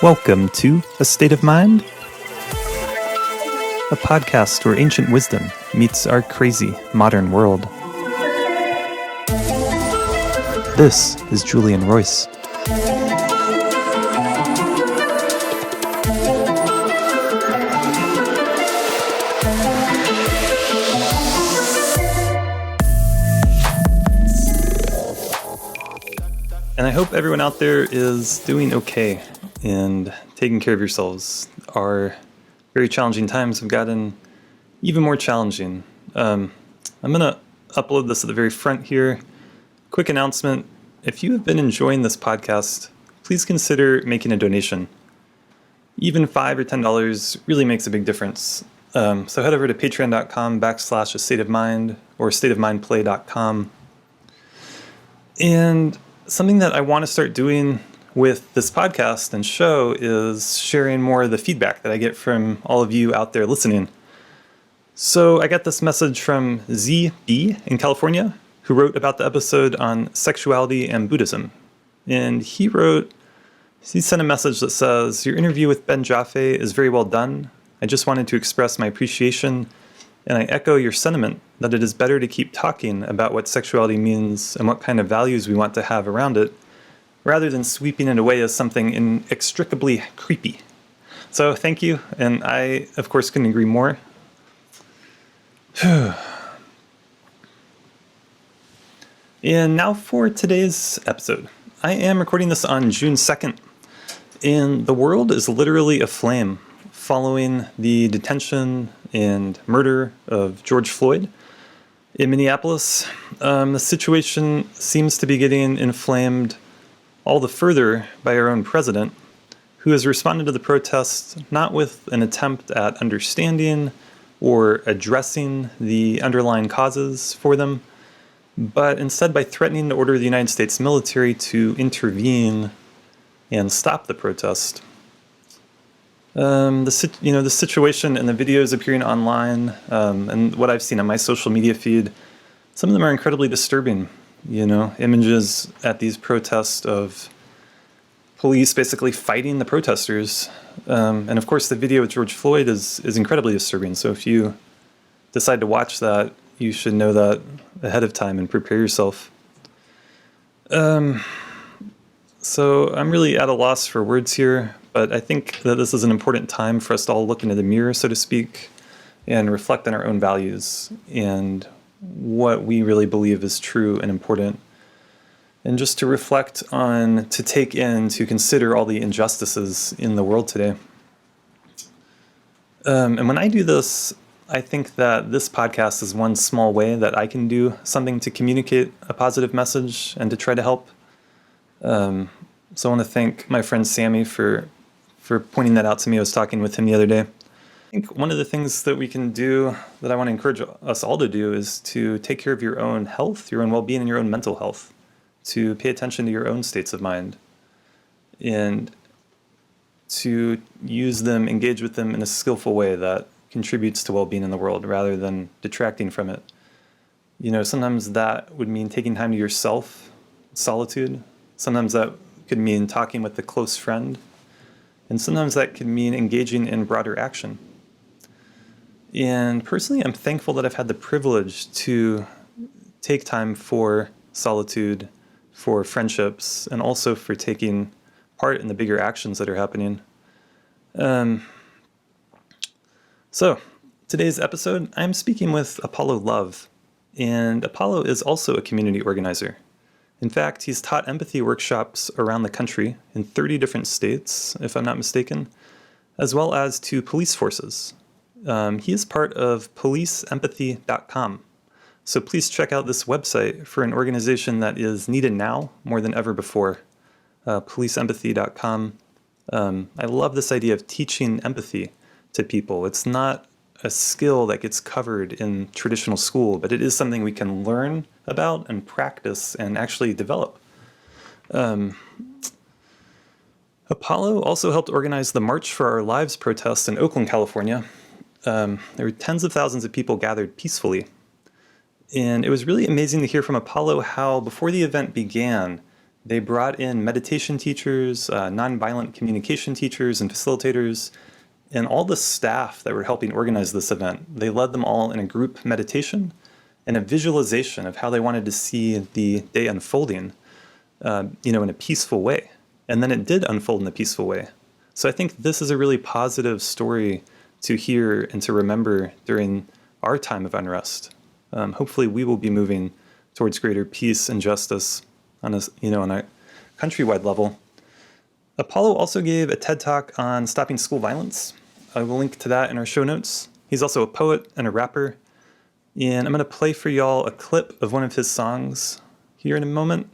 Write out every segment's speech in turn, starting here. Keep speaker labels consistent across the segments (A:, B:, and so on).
A: Welcome to A State of Mind, a podcast where ancient wisdom meets our crazy modern world. This is Julian Royce. And I hope everyone out there is doing okay and taking care of yourselves. Our very challenging times have gotten even more challenging. I'm going to upload this at the very front here. Quick announcement. If you have been enjoying this podcast, please consider making a donation. Even $5 or $10 really makes a big difference. So head over to patreon.com/astateofmind or stateofmindplay.com. And something that I want to start doing with this podcast and show is sharing more of the feedback that I get from all of you out there listening. So I got this message from ZB in California, who wrote about the episode on sexuality and Buddhism. And he sent a message that says, "Your interview with Ben Jaffe is very well done. I just wanted to express my appreciation, and I echo your sentiment that it is better to keep talking about what sexuality means and what kind of values we want to have around it, rather than sweeping it away as something inextricably creepy." So thank you, and I, of course, couldn't agree more. And now for today's episode. I am recording this on June 2nd, and the world is literally aflame following the detention and murder of George Floyd in Minneapolis. The situation seems to be getting inflamed all the further by our own president, who has responded to the protests not with an attempt at understanding or addressing the underlying causes for them, but instead by threatening to order the United States military to intervene and stop the protest. The situation and the videos appearing online, and what I've seen on my social media feed, some of them are incredibly disturbing. Images at these protests of police basically fighting the protesters. And of course, the video with George Floyd is incredibly disturbing. So if you decide to watch that, you should know that ahead of time and prepare yourself. So I'm really at a loss for words here, but I think that this is an important time for us to all look into the mirror, so to speak, and reflect on our own values and what we really believe is true and important. And just to reflect on, to take in, to consider all the injustices in the world today. And when I do this, I think that this podcast is one small way that I can do something to communicate a positive message and to try to help. So I want to thank my friend Sammy for pointing that out to me. I was talking with him the other day. I think one of the things that we can do, that I want to encourage us all to do, is to take care of your own health, your own well-being, and your own mental health, to pay attention to your own states of mind, and to use them, engage with them in a skillful way that contributes to well-being in the world rather than detracting from it. Sometimes that would mean taking time to yourself, solitude. Sometimes that could mean talking with a close friend. And sometimes that could mean engaging in broader action. And personally, I'm thankful that I've had the privilege to take time for solitude, for friendships, and also for taking part in the bigger actions that are happening. So, today's episode, I'm speaking with Apollo Love. And Apollo is also a community organizer. In fact, he's taught empathy workshops around the country in 30 different states, if I'm not mistaken, as well as to police forces. He is part of policeempathy.com. So please check out this website for an organization that is needed now more than ever before, policeempathy.com. I love this idea of teaching empathy to people. It's not a skill that gets covered in traditional school, but it is something we can learn about and practice and actually develop. Apollo also helped organize the March for Our Lives protest in Oakland, California. There were tens of thousands of people gathered peacefully. And it was really amazing to hear from Apollo how, before the event began, They brought in meditation teachers, nonviolent communication teachers and facilitators, and all the staff that were helping organize this event. They led them all in a group meditation and a visualization of how they wanted to see the day unfolding, in a peaceful way. And then it did unfold in a peaceful way. So I think this is a really positive story to hear and to remember during our time of unrest. Hopefully we will be moving towards greater peace and justice on a countrywide level. Apollo also gave a TED Talk on stopping school violence. I will link to that in our show notes. He's also a poet and a rapper. And I'm going to play for y'all a clip of one of his songs here in a moment.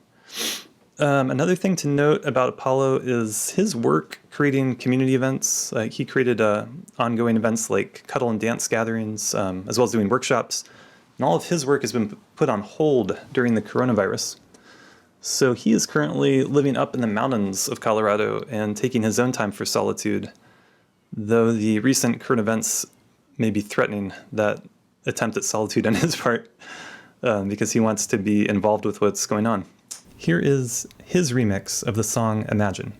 A: Another thing to note about Apollo is his work creating community events. He created ongoing events like cuddle and dance gatherings, as well as doing workshops. And all of his work has been put on hold during the coronavirus. So he is currently living up in the mountains of Colorado and taking his own time for solitude, though the recent current events may be threatening that attempt at solitude on his part, because he wants to be involved with what's going on. Here is his remix of the song Imagine.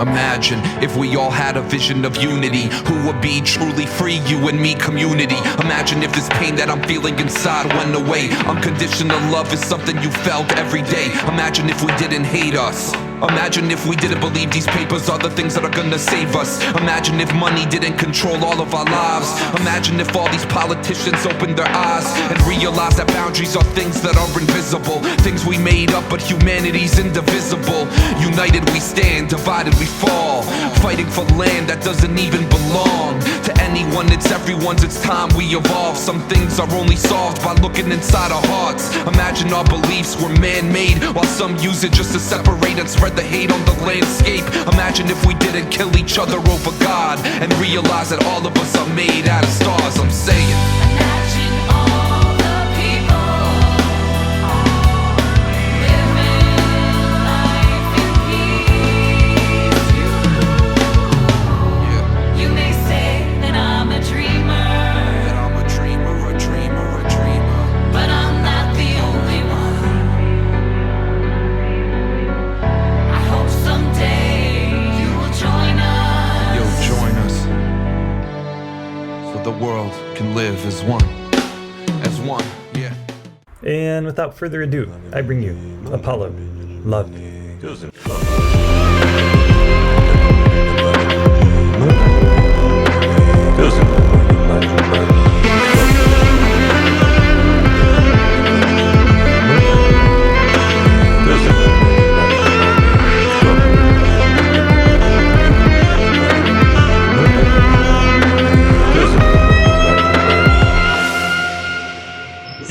B: Imagine if we all had a vision of unity. Who would be truly free? You and me, community. Imagine if this pain that I'm feeling inside went away. Unconditional love is something you felt every day. Imagine if we didn't hate us. Imagine if we didn't believe these papers are the things that are gonna save us. Imagine if money didn't control all of our lives. Imagine if all these politicians opened their eyes and realized that boundaries are things that are invisible. Things we made up, but humanity's indivisible. United we stand, divided we fall. Fighting for land that doesn't even belong to anyone. It's everyone's, it's time we evolve. Some things are only solved by looking inside our hearts. Imagine our beliefs were man-made, while some use it just to separate and spread the hate on the landscape. Imagine if we didn't kill each other over God and realize that all of us are made out of stars. I'm saying, imagine all the people living life in peace. You may say that I'm a dreamer, but I'm not the only one. I hope someday you will join us. You'll join us, so the world can live as one. As one, yeah.
A: And without further ado, I bring you Apollo, Love.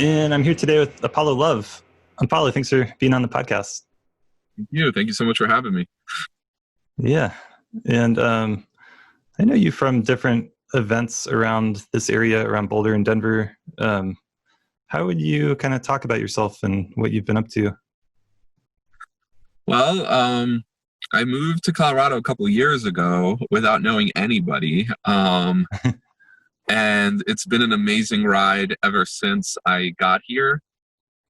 A: And I'm here today with Apollo Love. Apollo, thanks for being on the podcast.
C: Thank you. Thank you so much for having me.
A: Yeah. And I know you from different events around this area, around Boulder and Denver. How would you kind of talk about yourself and what you've been up to?
C: Well, I moved to Colorado a couple of years ago without knowing anybody. And it's been an amazing ride ever since I got here.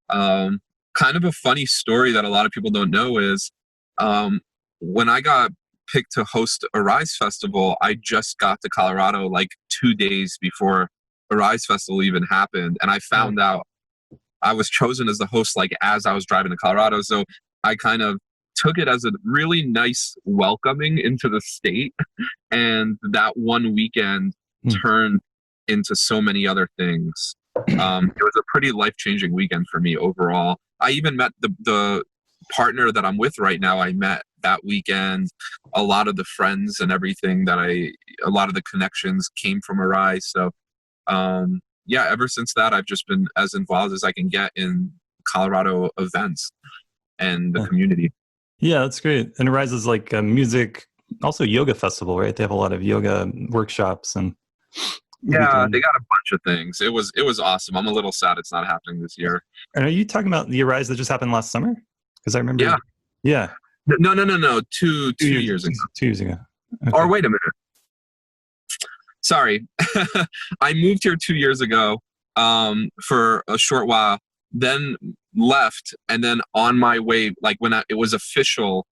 C: Kind of a funny story that a lot of people don't know is when I got picked to host a Rise Festival, I just got to Colorado like 2 days before a Rise Festival even happened. And I found out I was chosen as the host like as I was driving to Colorado. So I kind of took it as a really nice welcoming into the state. And that one weekend turned into so many other things. It was a pretty life-changing weekend for me overall. I even met the partner that I'm with right now. I met that weekend. A lot of the friends and everything a lot of the connections came from Arise. So yeah, ever since that, I've just been as involved as I can get in Colorado events and the community.
A: Yeah, that's great. And Arise is like a music, also yoga festival, right? They have a lot of yoga workshops and
C: yeah, they got a bunch of things. It was awesome. I'm a little sad it's not happening this year.
A: And are you talking about the Arise that just happened last summer? Because I remember.
C: Yeah.
A: Yeah.
C: No. 2 years ago.
A: 2 years ago.
C: Or
A: Okay.
C: wait a minute. Sorry. I moved here 2 years ago for a short while, then left, and then on my way, like when it was official,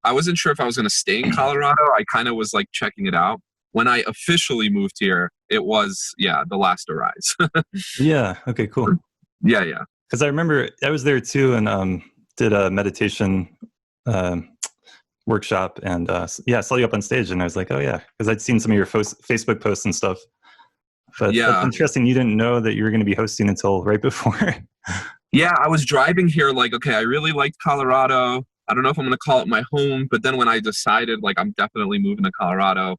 C: I wasn't sure if I was going to stay in Colorado. I kind of was like checking it out. When I officially moved here, it was, yeah, the last to rise.
A: Yeah. Okay, cool.
C: Yeah, yeah.
A: Because I remember I was there too and did a meditation um, workshop. And yeah, I saw you up on stage and I was like, oh, yeah, because I'd seen some of your Facebook posts and stuff. But that's
C: Yeah.
A: interesting. You didn't know that you were going to be hosting until right before.
C: Yeah, I was driving here like, okay, I really liked Colorado. I don't know if I'm going to call it my home, but then when I decided like I'm definitely moving to Colorado,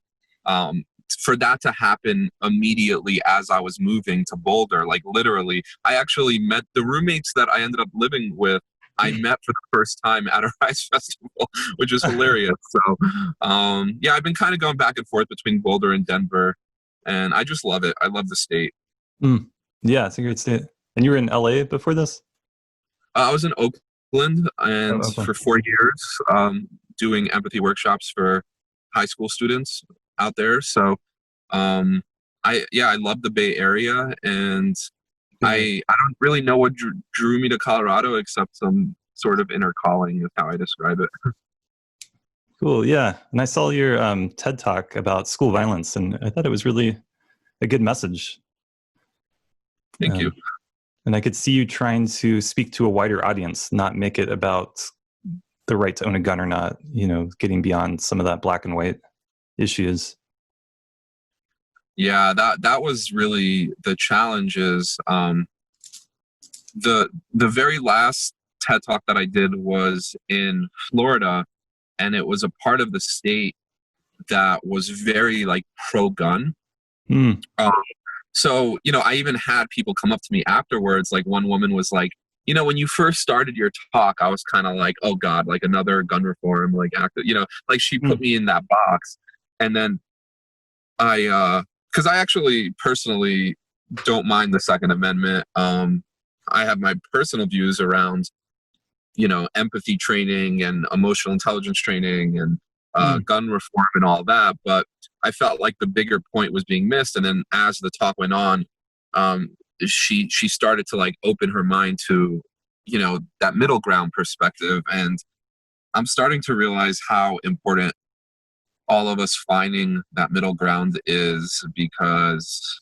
C: for that to happen immediately as I was moving to Boulder, like literally, I actually met the roommates that I ended up living with. I met for the first time at a Rise Festival, which is hilarious. So, yeah, I've been kind of going back and forth between Boulder and Denver, and I just love it. I love the state.
A: Yeah, it's a great state. And you were in LA before this?
C: I was in Oakland and
A: Oakland.
C: for 4 years doing empathy workshops for high school students out there. So I love the Bay Area, and I don't really know what drew me to Colorado except some sort of inner calling is how I describe it.
A: Cool. Yeah. And I saw your TED Talk about school violence, and I thought it was really a good message.
C: Thank you.
A: And I could see you trying to speak to a wider audience, not make it about the right to own a gun or not, getting beyond some of that black and white issues.
C: Yeah, that was really the challenge is the very last TED Talk that I did was in Florida, and it was a part of the state that was very like pro-gun. So, I even had people come up to me afterwards. Like one woman was like, when you first started your talk, I was kind of like, oh God, like another gun reform, like like she put me in that box. And then because I actually personally don't mind the Second Amendment. I have my personal views around, empathy training and emotional intelligence training and gun reform and all that. But I felt like the bigger point was being missed. And then as the talk went on, she started to like open her mind to, that middle ground perspective. And I'm starting to realize how important all of us finding that middle ground is, because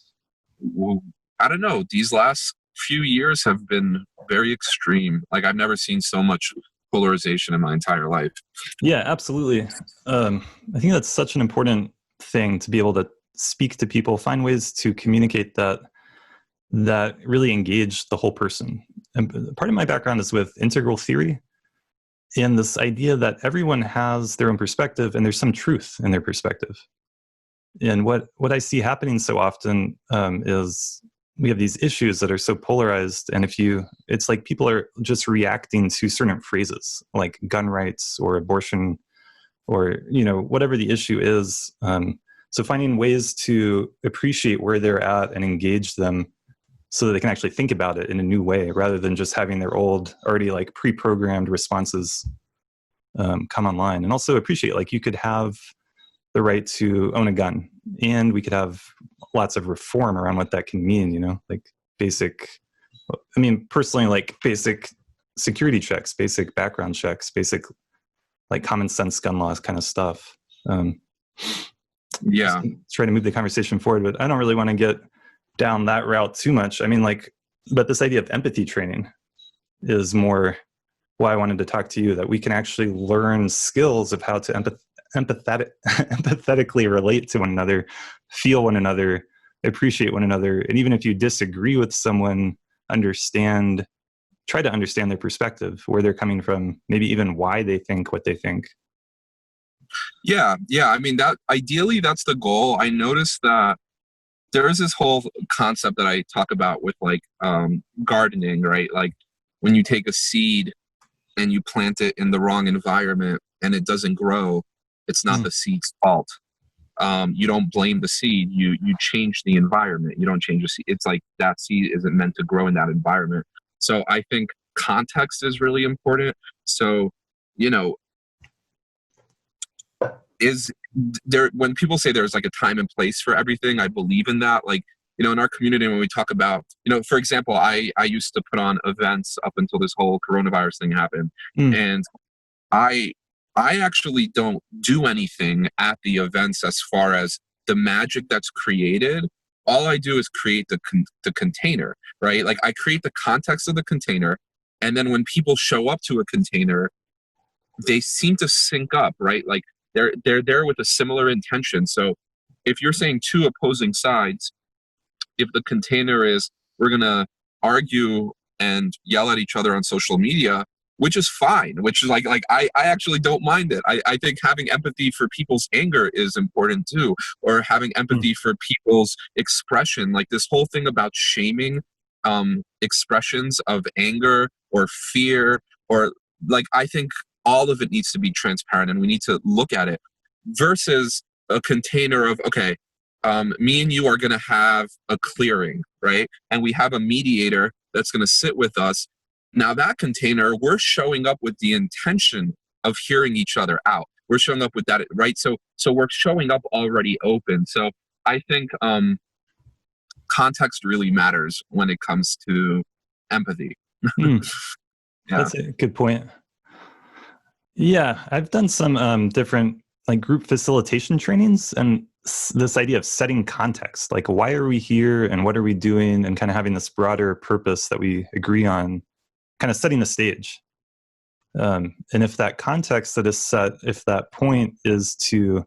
C: I don't know, these last few years have been very extreme. Like I've never seen so much polarization in my entire life.
A: Yeah, absolutely. I think that's such an important thing to be able to speak to people, find ways to communicate that really engage the whole person. And part of my background is with integral theory, and this idea that everyone has their own perspective and there's some truth in their perspective. And what I see happening so often is we have these issues that are so polarized, and it's like people are just reacting to certain phrases like gun rights or abortion or whatever the issue is. So finding ways to appreciate where they're at and engage them so that they can actually think about it in a new way, rather than just having their old, already like pre-programmed responses come online. And also appreciate, like, you could have the right to own a gun, and we could have lots of reform around what that can mean, like personally, like basic security checks, basic background checks, basic like common sense gun laws kind of stuff.
C: Yeah.
A: Try to move the conversation forward, but I don't really want to get down that route too much. But this idea of empathy training is more why I wanted to talk to you, that we can actually learn skills of how to empathetically relate to one another, feel one another, appreciate one another. And even if you disagree with someone, try to understand their perspective, where they're coming from, maybe even why they think what they think.
C: Yeah. That ideally that's the goal. I noticed that there is this whole concept that I talk about with like gardening, right? Like when you take a seed and you plant it in the wrong environment and it doesn't grow, it's not the seed's fault. You don't blame the seed. You change the environment. You don't change the seed. It's like that seed isn't meant to grow in that environment. So I think context is really important. So, is there, when people say there's like a time and place for everything, I believe in that. Like, you know, in our community, when we talk about, you know, for example, I used to put on events up until this whole coronavirus thing happened.
A: Mm.
C: And I actually don't do anything at the events as far as the magic that's created. All I do is create the container, right? Like, I create the context of the container, and then when people show up to a container, they seem to sync up, right? Like, they're there with a similar intention. So if you're saying two opposing sides, if the container is, we're gonna argue and yell at each other on social media, which is fine, which is like I actually don't mind it. I think having empathy for people's anger is important too, or having empathy for people's expression. Like, this whole thing about shaming expressions of anger or fear, or like, I think all of it needs to be transparent, and we need to look at it versus a container of, okay, me and you are going to have a clearing, right? And we have a mediator that's going to sit with us. Now, that container, we're showing up with the intention of hearing each other out. We're showing up with that, right? So we're showing up already open. So I think context really matters when it comes to empathy.
A: Mm.
C: Yeah.
A: That's a good point. Yeah, I've done some different like group facilitation trainings, and this idea of setting context, like why are we here and what are we doing, and kind of having this broader purpose that we agree on, kind of setting the stage. And if that context that is set, if that point is to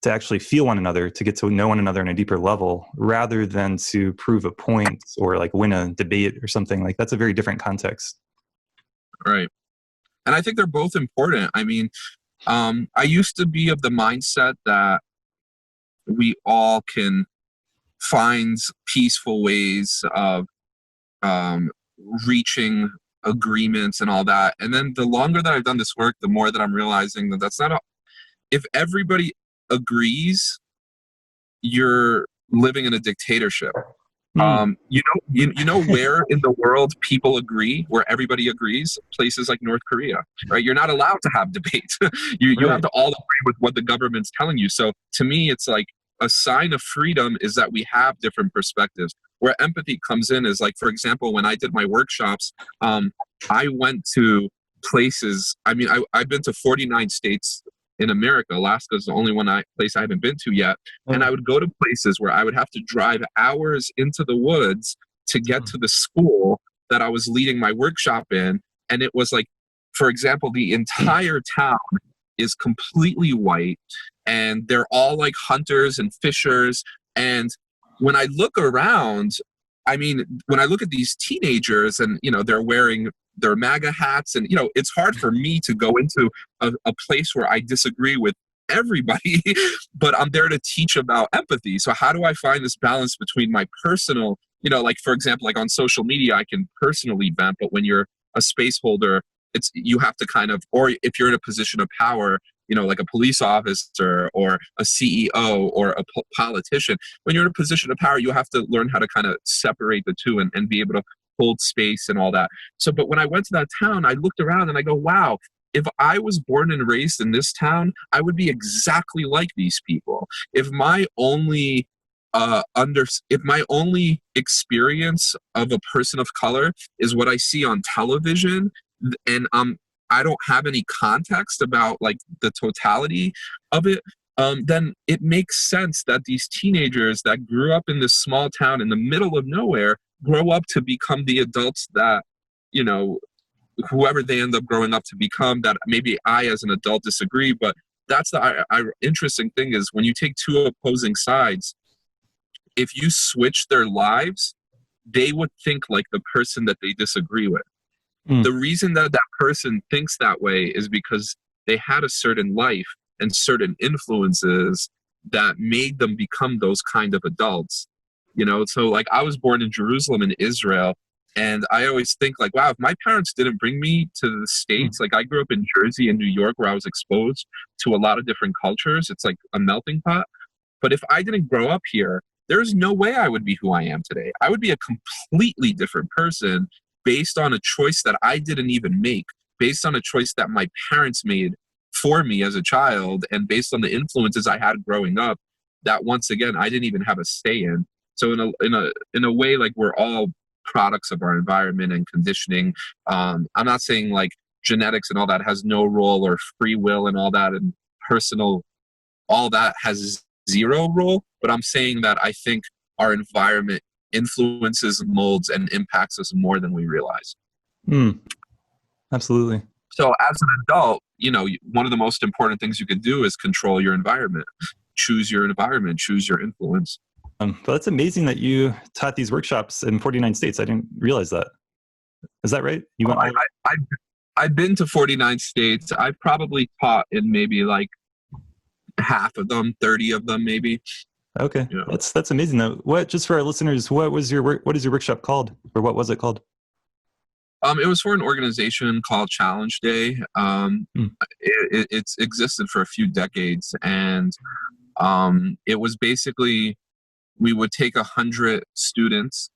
A: actually feel one another, to get to know one another on a deeper level, rather than to prove a point or like win a debate or something, like that's a very different context.
C: Right. And I think they're both important. I mean, I used to be of the mindset that we all can find peaceful ways of reaching agreements and all that. And then the longer that I've done this work, the more that I'm realizing that that's not a, if everybody agrees, you're living in a dictatorship. You know where in the world people agree, where everybody agrees? Places like North Korea, right? You're not allowed to have debates. You have to all agree with what the government's telling you. So to me, it's like a sign of freedom is that we have different perspectives. Where empathy comes in is like, for example, when I did my workshops, I went to places. I mean, I've been to 49 states in America. Alaska is the only place I haven't been to yet. And I would go to places where I would have to drive hours into the woods to get to the school that I was leading my workshop in. And it was like, for example, the entire town is completely white, and they're all like hunters and fishers. And when I look around, I mean, when I look at these teenagers and, you know, they're wearing their MAGA hats, and, you know, it's hard for me to go into a place where I disagree with everybody, but I'm there to teach about empathy. So how do I find this balance between my personal, you know, like, for example, like on social media, I can personally vent, but when you're a space holder, you have to kind of, or if you're in a position of power, you know, like a police officer or a CEO or a politician, when you're in a position of power, you have to learn how to kind of separate the two and be able to hold space and all that. So, but when I went to that town, I looked around and I go, wow, if I was born and raised in this town, I would be exactly like these people. If my only if my only experience of a person of color is what I see on television, and I don't have any context about like the totality of it, then it makes sense that these teenagers that grew up in this small town in the middle of nowhere grow up to become the adults that, you know, whoever they end up growing up to become, that maybe I as an adult disagree. But that's the interesting thing is when you take two opposing sides, if you switch their lives, they would think like the person that they disagree with. The reason that that person thinks that way is because they had a certain life and certain influences that made them become those kind of adults. You know, so like I was born in Jerusalem in Israel, and I always think like, wow, if my parents didn't bring me to the States, like I grew up in Jersey and New York where I was exposed to a lot of different cultures. It's like a melting pot. But if I didn't grow up here, there's no way I would be who I am today. I would be a completely different person based on a choice that I didn't even make, based on a choice that my parents made for me as a child, and based on the influences I had growing up, that once again I didn't even have a say in. So in a way, like, we're all products of our environment and conditioning. I'm not saying like genetics and all that has no role, or free will and all that, and personal, all that has zero role. But I'm saying that I think our environment influences, molds, and impacts us more than we realize.
A: Absolutely.
C: So as an adult, one of the most important things you can do is control your environment. Choose your environment, choose your influence.
A: But that's amazing that you taught these workshops in 49 states. I didn't realize that. Is that right? You went
C: I've been to 49 states. I've probably taught in maybe like half of them, 30 of them maybe.
A: Okay. Yeah. That's amazing though. Just for our listeners, what is your workshop called, or what was it called?
C: It was for an organization called Challenge Day. It's existed for a few decades, and it was basically, we would take 100 students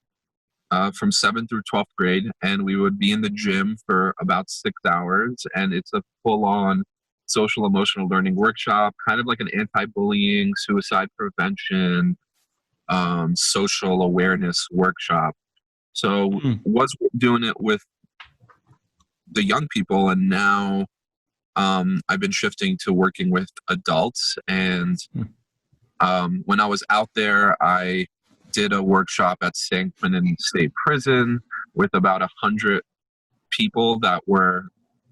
C: from 7th through 12th grade, and we would be in the gym for about 6 hours, and it's a full-on social emotional learning workshop, kind of like an anti-bullying, suicide prevention, social awareness workshop. So was doing it with the young people, and now I've been shifting to working with adults. And when I was out there, I did a workshop at San Quentin State Prison with about 100 people that were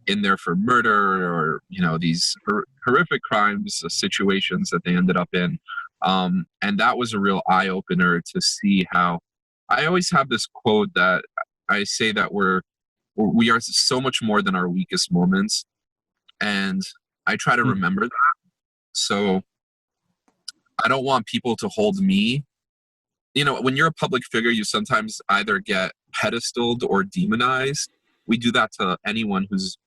C: in there for murder, or these horrific crimes, situations that they ended up in. And that was a real eye-opener to see how, I always have this quote that I say that we are so much more than our weakest moments, and I try to remember that. So I don't want people to hold me. When you're a public figure, you sometimes either get pedestaled or demonized. We do that to anyone who's,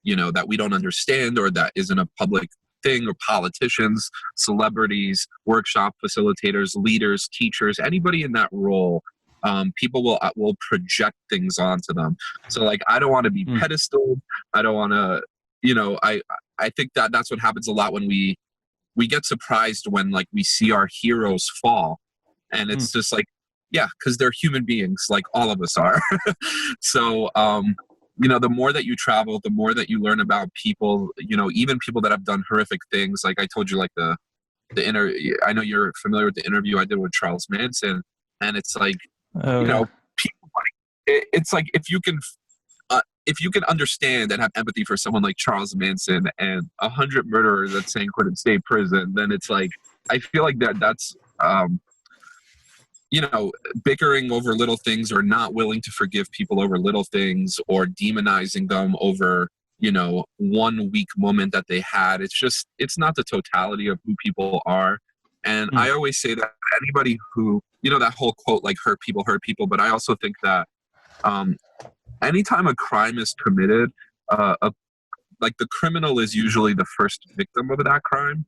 C: that we don't understand, or that isn't a public thing, or politicians, celebrities, workshop facilitators, leaders, teachers, anybody in that role. People will project things onto them. So like, I don't want to be pedestaled. I don't want to, I think that's what happens a lot when we get surprised when like we see our heroes fall, and it's just like, yeah, because they're human beings like all of us are. So the more that you travel, the more that you learn about people, even people that have done horrific things. Like I told you, like the I know you're familiar with the interview I did with Charles Manson, and it's like, people, like, it's like, if you can understand and have empathy for someone like Charles Manson and 100 murderers at San Quentin State Prison, then it's like, I feel like that's bickering over little things, or not willing to forgive people over little things, or demonizing them over, one weak moment that they had. It's not the totality of who people are. And I always say that anybody who, that whole quote, like, hurt people, but I also think that anytime a crime is committed, like, the criminal is usually the first victim of that crime,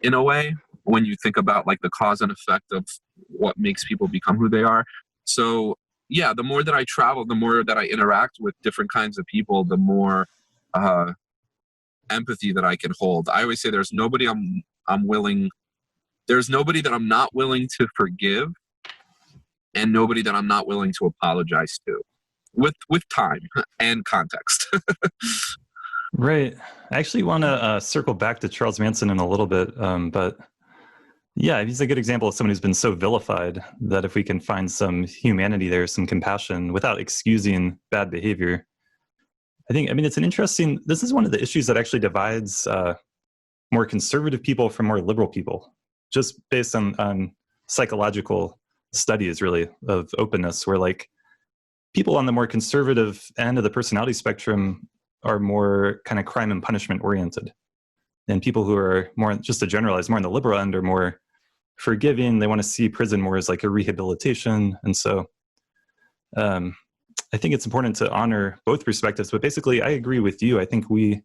C: in a way, when you think about like the cause and effect of what makes people become who they are. So yeah, the more that I travel, the more that I interact with different kinds of people, the more empathy that I can hold. I always say there's nobody there's nobody that I'm not willing to forgive, and nobody that I'm not willing to apologize to, with time and context.
A: Right. I actually want to circle back to Charles Manson in a little bit, but yeah, he's a good example of someone who's been so vilified that if we can find some humanity there, some compassion, without excusing bad behavior. I mean, it's this is one of the issues that actually divides more conservative people from more liberal people, just based on psychological studies, really, of openness, where like people on the more conservative end of the personality spectrum are more kind of crime and punishment oriented. And people who are more, just to generalize, more on the liberal end are more forgiving. They want to see prison more as like a rehabilitation. And so I think it's important to honor both perspectives. But basically, I agree with you. I think we,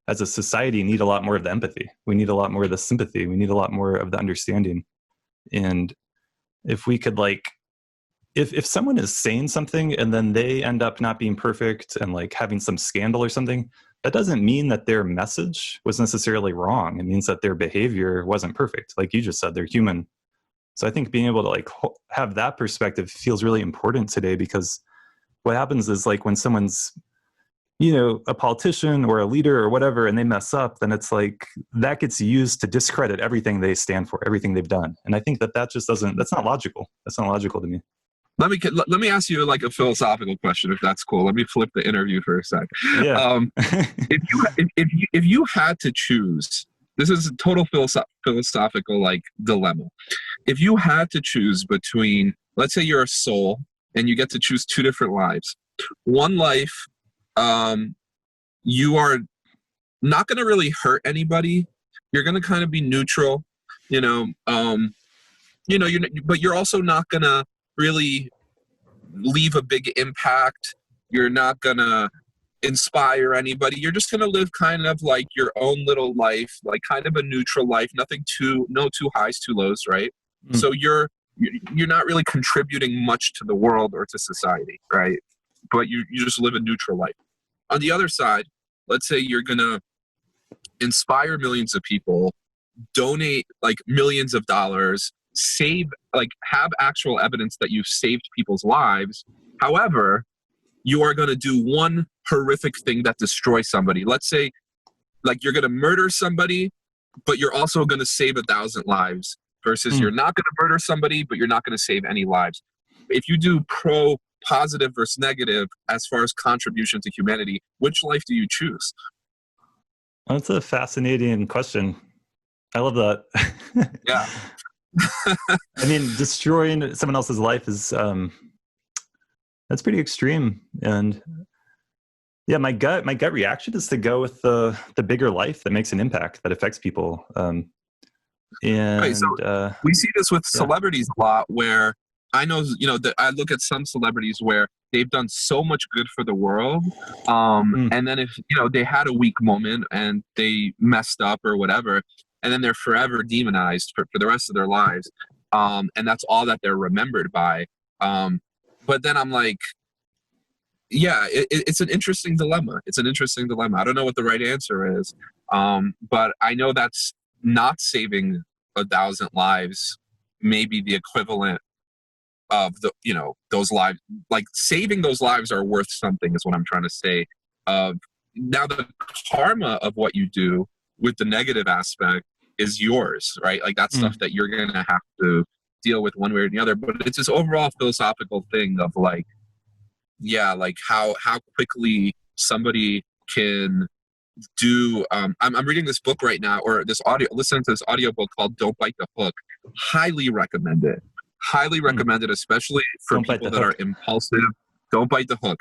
A: as a society, need a lot more of the empathy. We need a lot more of the sympathy. We need a lot more of the understanding. And if we could like, if someone is saying something and then they end up not being perfect and like having some scandal or something, that doesn't mean that their message was necessarily wrong. It means that their behavior wasn't perfect. Like you just said, they're human. So I think being able to like have that perspective feels really important today, because what happens is like when someone's, a politician or a leader or whatever, and they mess up, then it's like that gets used to discredit everything they stand for, everything they've done. And I think that just doesn't, that's not logical. That's not logical to me.
C: Let me ask you like a philosophical question, if that's cool. Let me flip the interview for a sec.
A: Yeah.
C: If you had to choose, this is a total philosophical like dilemma. If you had to choose between, let's say you're a soul and you get to choose two different lives. One life, you are not going to really hurt anybody. You're going to kind of be neutral, but you're also not going to really leave a big impact. You're not going to inspire anybody. You're just going to live kind of like your own little life, like kind of a neutral life, no too highs, too lows, right? Mm. So you're not really contributing much to the world or to society, right? But you just live a neutral life. On the other side, let's say you're going to inspire millions of people, donate like millions of dollars, have actual evidence that you've saved people's lives. However, you are going to do one horrific thing that destroys somebody. Let's say like you're going to murder somebody, but you're also going to save 1,000 lives, versus you're not going to murder somebody, but you're not going to save any lives. If you do positive versus negative as far as contribution to humanity, which life do you choose?
A: That's a fascinating question. I love that.
C: Yeah.
A: I mean, destroying someone else's life is that's pretty extreme. And yeah, my gut reaction is to go with the bigger life that makes an impact, that affects people. And
C: right, so we see this with celebrities a lot, where I know, I look at some celebrities where they've done so much good for the world. And then if, they had a weak moment and they messed up or whatever, and then they're forever demonized for the rest of their lives. And that's all that they're remembered by. But then I'm like, yeah, it's an interesting dilemma. It's an interesting dilemma. I don't know what the right answer is. But I know that's not saving 1,000 lives, maybe the equivalent of those lives. Like saving those lives are worth something, is what I'm trying to say. Now the karma of what you do with the negative aspect is yours, right? Like that's stuff that you're gonna have to deal with one way or the other. But it's this overall philosophical thing of like, yeah, like how quickly somebody can do. I'm reading this book right now, or listening to this audiobook called "Don't Bite the Hook." Highly recommend it. Highly recommended, especially for people that are impulsive. Don't bite the hook.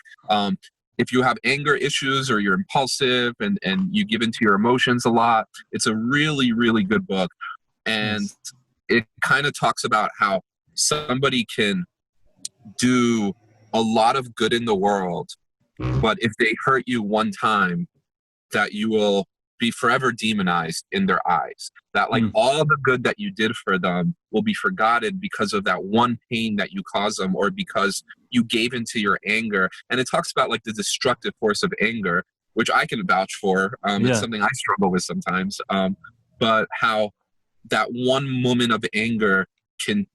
C: If you have anger issues or you're impulsive and you give into your emotions a lot, it's a really, really good book. And it kind of talks about how somebody can do a lot of good in the world, but if they hurt you one time, that you will be forever demonized in their eyes. That like all the good that you did for them will be forgotten because of that one pain that you caused them, or because you gave into your anger. And it talks about like the destructive force of anger, which I can vouch for. It's something I struggle with sometimes. But how that one moment of anger can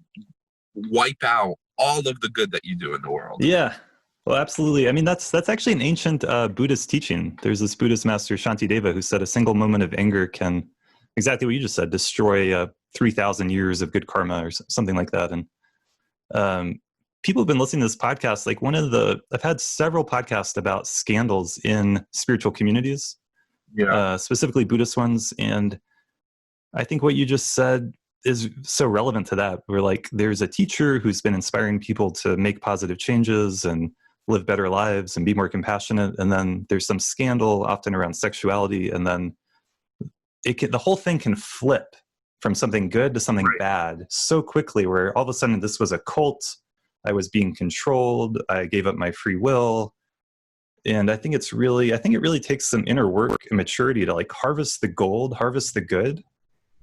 C: wipe out all of the good that you do in the world.
A: Yeah. Well, absolutely. I mean, that's actually an ancient Buddhist teaching. There's this Buddhist master, Shantideva, who said a single moment of anger can, exactly what you just said, destroy 3,000 years of good karma or something like that. And people have been listening to this podcast. Like I've had several podcasts about scandals in spiritual communities, specifically Buddhist ones. And I think what you just said is so relevant to that. Where like there's a teacher who's been inspiring people to make positive changes and live better lives and be more compassionate. And then there's some scandal, often around sexuality. And then the whole thing can flip from something good to something bad so quickly, where all of a sudden this was a cult. I was being controlled. I gave up my free will. And I think it really takes some inner work and maturity to like harvest the gold, harvest the good,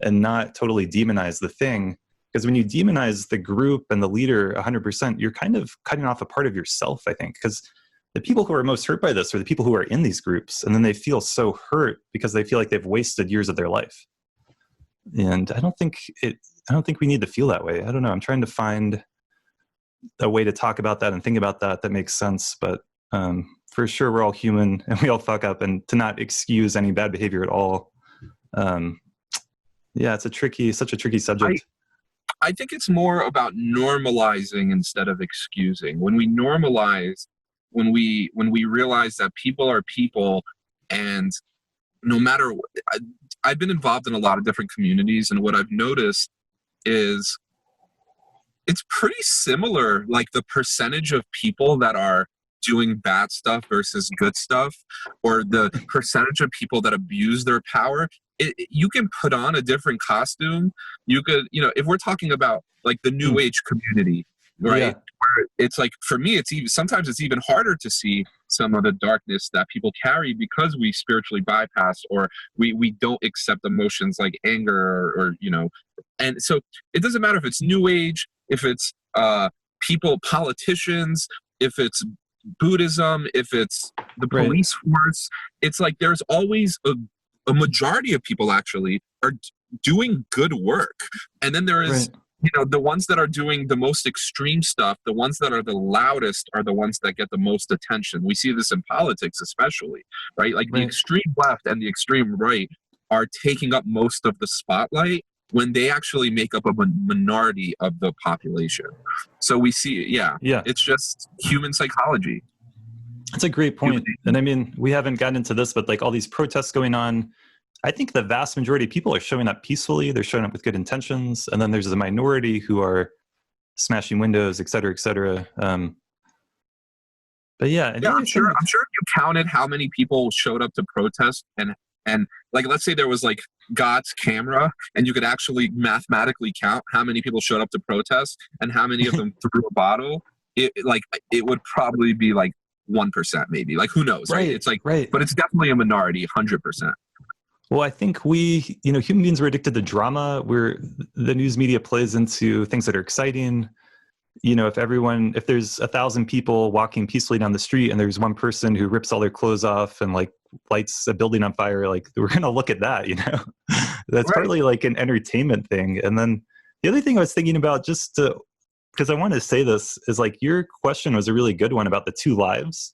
A: and not totally demonize the thing. Because when you demonize the group and the leader 100%, you're kind of cutting off a part of yourself, I think. Because the people who are most hurt by this are the people who are in these groups, and then they feel so hurt because they feel like they've wasted years of their life. And I don't think we need to feel that way. I don't know. I'm trying to find a way to talk about that and think about that makes sense. But for sure, we're all human and we all fuck up, and to not excuse any bad behavior at all. It's such a tricky subject.
C: I think it's more about normalizing instead of excusing. When we normalize, when we realize that people are people, and no matter what, I've been involved in a lot of different communities, and what I've noticed is it's pretty similar, like the percentage of people that are doing bad stuff versus good stuff, or the percentage of people that abuse their power. You can put on a different costume. You could, if we're talking about like the new age community, right?
A: Yeah.
C: Where it's like, for me, sometimes it's even harder to see some of the darkness that people carry because we spiritually bypass, or we don't accept emotions like anger or and so it doesn't matter if it's new age, if it's politicians, if it's Buddhism, if it's the police force. It's like there's always a majority of people actually are doing good work, and then there is the ones that are doing the most extreme stuff, the ones that are the loudest are the ones that get the most attention. We see this in politics especially, right? Like the extreme left and the extreme right are taking up most of the spotlight when they actually make up a minority of the population. So we see, it's just human psychology.
A: That's a great point. And I mean, we haven't gotten into this, but like all these protests going on, I think the vast majority of people are showing up peacefully. They're showing up with good intentions. And then there's a minority who are smashing windows, et cetera, et cetera. But
C: I'm sure if you counted how many people showed up to protest, and like, let's say there was like God's camera, and you could actually mathematically count how many people showed up to protest and how many of them threw a bottle, it would probably be like 1%, maybe. Like, who knows, right? It's like, but it's definitely a minority, 100%.
A: Well, I think we, human beings are addicted to drama, where the news media plays into things that are exciting. If there's 1,000 people walking peacefully down the street and there's one person who rips all their clothes off and like lights a building on fire, like we're going to look at that, that's partly like an entertainment thing. And then the other thing I was thinking about, because I want to say this, is like your question was a really good one about the two lives.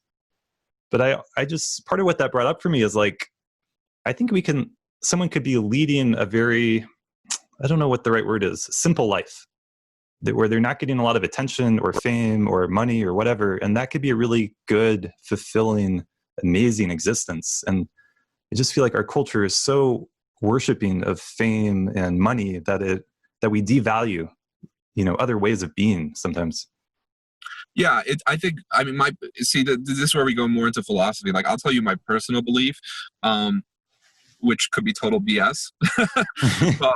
A: But I just, part of what that brought up for me is like, I think someone could be leading a very, I don't know what the right word is, simple life, where they're not getting a lot of attention or fame or money or whatever. And that could be a really good, fulfilling, amazing existence. And I just feel like our culture is so worshiping of fame and money that we devalue, other ways of being sometimes.
C: Yeah, this is where we go more into philosophy. Like, I'll tell you my personal belief, which could be total BS. But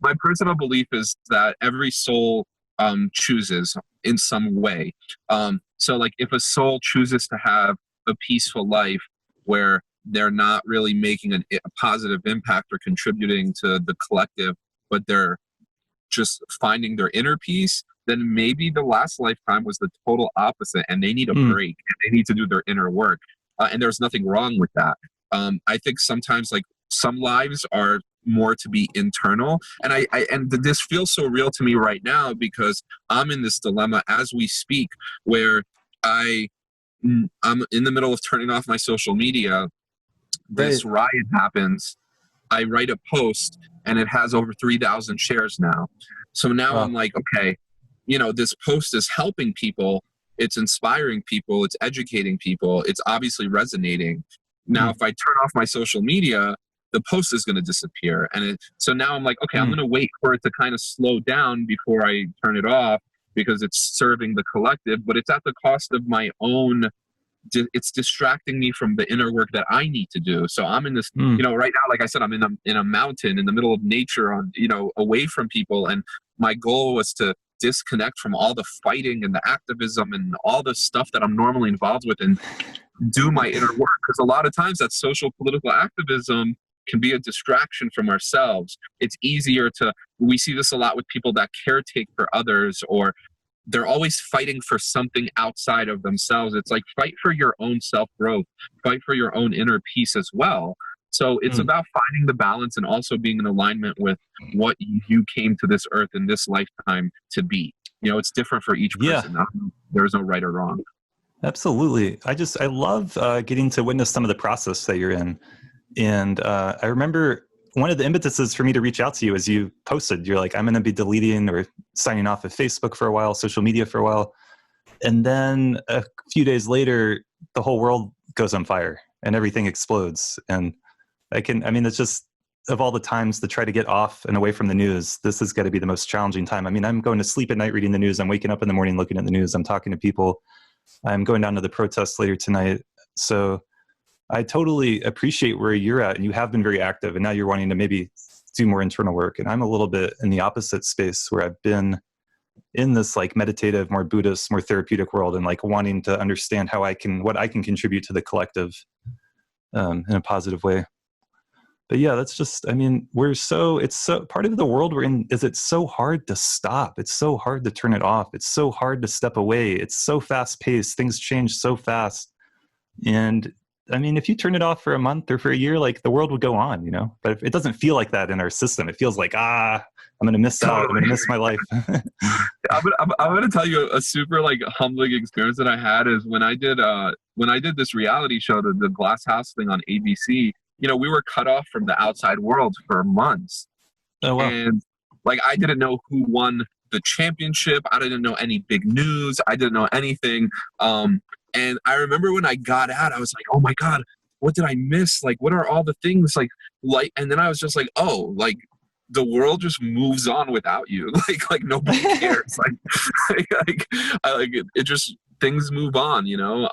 C: my personal belief is that every soul chooses in some way. So like, if a soul chooses to have a peaceful life where they're not really making a positive impact or contributing to the collective, but they're just finding their inner peace, then maybe the last lifetime was the total opposite, and they need a break, and they need to do their inner work. And there's nothing wrong with that. I think sometimes, like, some lives are more to be internal, and this feels so real to me right now because I'm in this dilemma as we speak, where I'm in the middle of turning off my social media. This riot happens. I write a post, and it has over 3,000 shares now. So now I'm like, okay, this post is helping people. It's inspiring people. It's educating people. It's obviously resonating. Now, if I turn off my social media, the post is going to disappear. So now I'm like, okay, I'm going to wait for it to kind of slow down before I turn it off, because it's serving the collective, but it's at the cost of my own. It's distracting me from the inner work that I need to do. So I'm in this, right now, like I said, I'm in a mountain in the middle of nature, away from people. And my goal was to disconnect from all the fighting and the activism and all the stuff that I'm normally involved with, and do my inner work. Because a lot of times that social political activism can be a distraction from ourselves. It's easier we see this a lot with people that caretake for others, or they're always fighting for something outside of themselves. It's like fight for your own self-growth, fight for your own inner peace as well. So it's
A: Mm.
C: about finding the balance and also being in alignment with what you came to this earth in this lifetime to be. You know, it's different for each
A: Yeah,
C: person. There's no right or wrong.
A: absolutely. I love getting to witness some of the process that you're in. And I remember one of the impetuses for me to reach out to you is you posted, you're like, I'm going to be deleting or signing off of Facebook for a while, social media for a while. And then a few days later, the whole world goes on fire and everything explodes. And I mean, it's just, of all the times to try to get off and away from the news, this has got to be the most challenging time. I mean, I'm going to sleep at night reading the news. I'm waking up in the morning looking at the news. I'm talking to people. I'm going down to the protests later tonight. So I totally appreciate where you're at, and you have been very active, and now you're wanting to maybe do more internal work. And I'm a little bit in the opposite space where I've been in this like meditative, more Buddhist, more therapeutic world, and like wanting to understand what I can contribute to the collective in a positive way. But yeah, that's just, I mean, it's so part of the world we're in is it's so hard to stop. It's so hard to turn it off. It's so hard to step away. It's so fast paced. Things change so fast. And I mean, if you turn it off for a month or for a year, like the world would go on, you know, but it doesn't feel like that in our system. It feels like, I'm going to miss out. I'm going to miss my life.
C: I'm gonna tell you a super like humbling experience that I had is when I did this reality show, the Glass House thing on ABC. You know, we were cut off from the outside world for months,
A: Oh, wow.
C: and like I didn't know who won the championship. I didn't know any big news. I didn't know anything. And I remember when I got out, I was like, oh my God, what did I miss? Like, what are all the things like, and then I was just like, oh, like the world just moves on without you. Like nobody cares. It just, things move on, you know?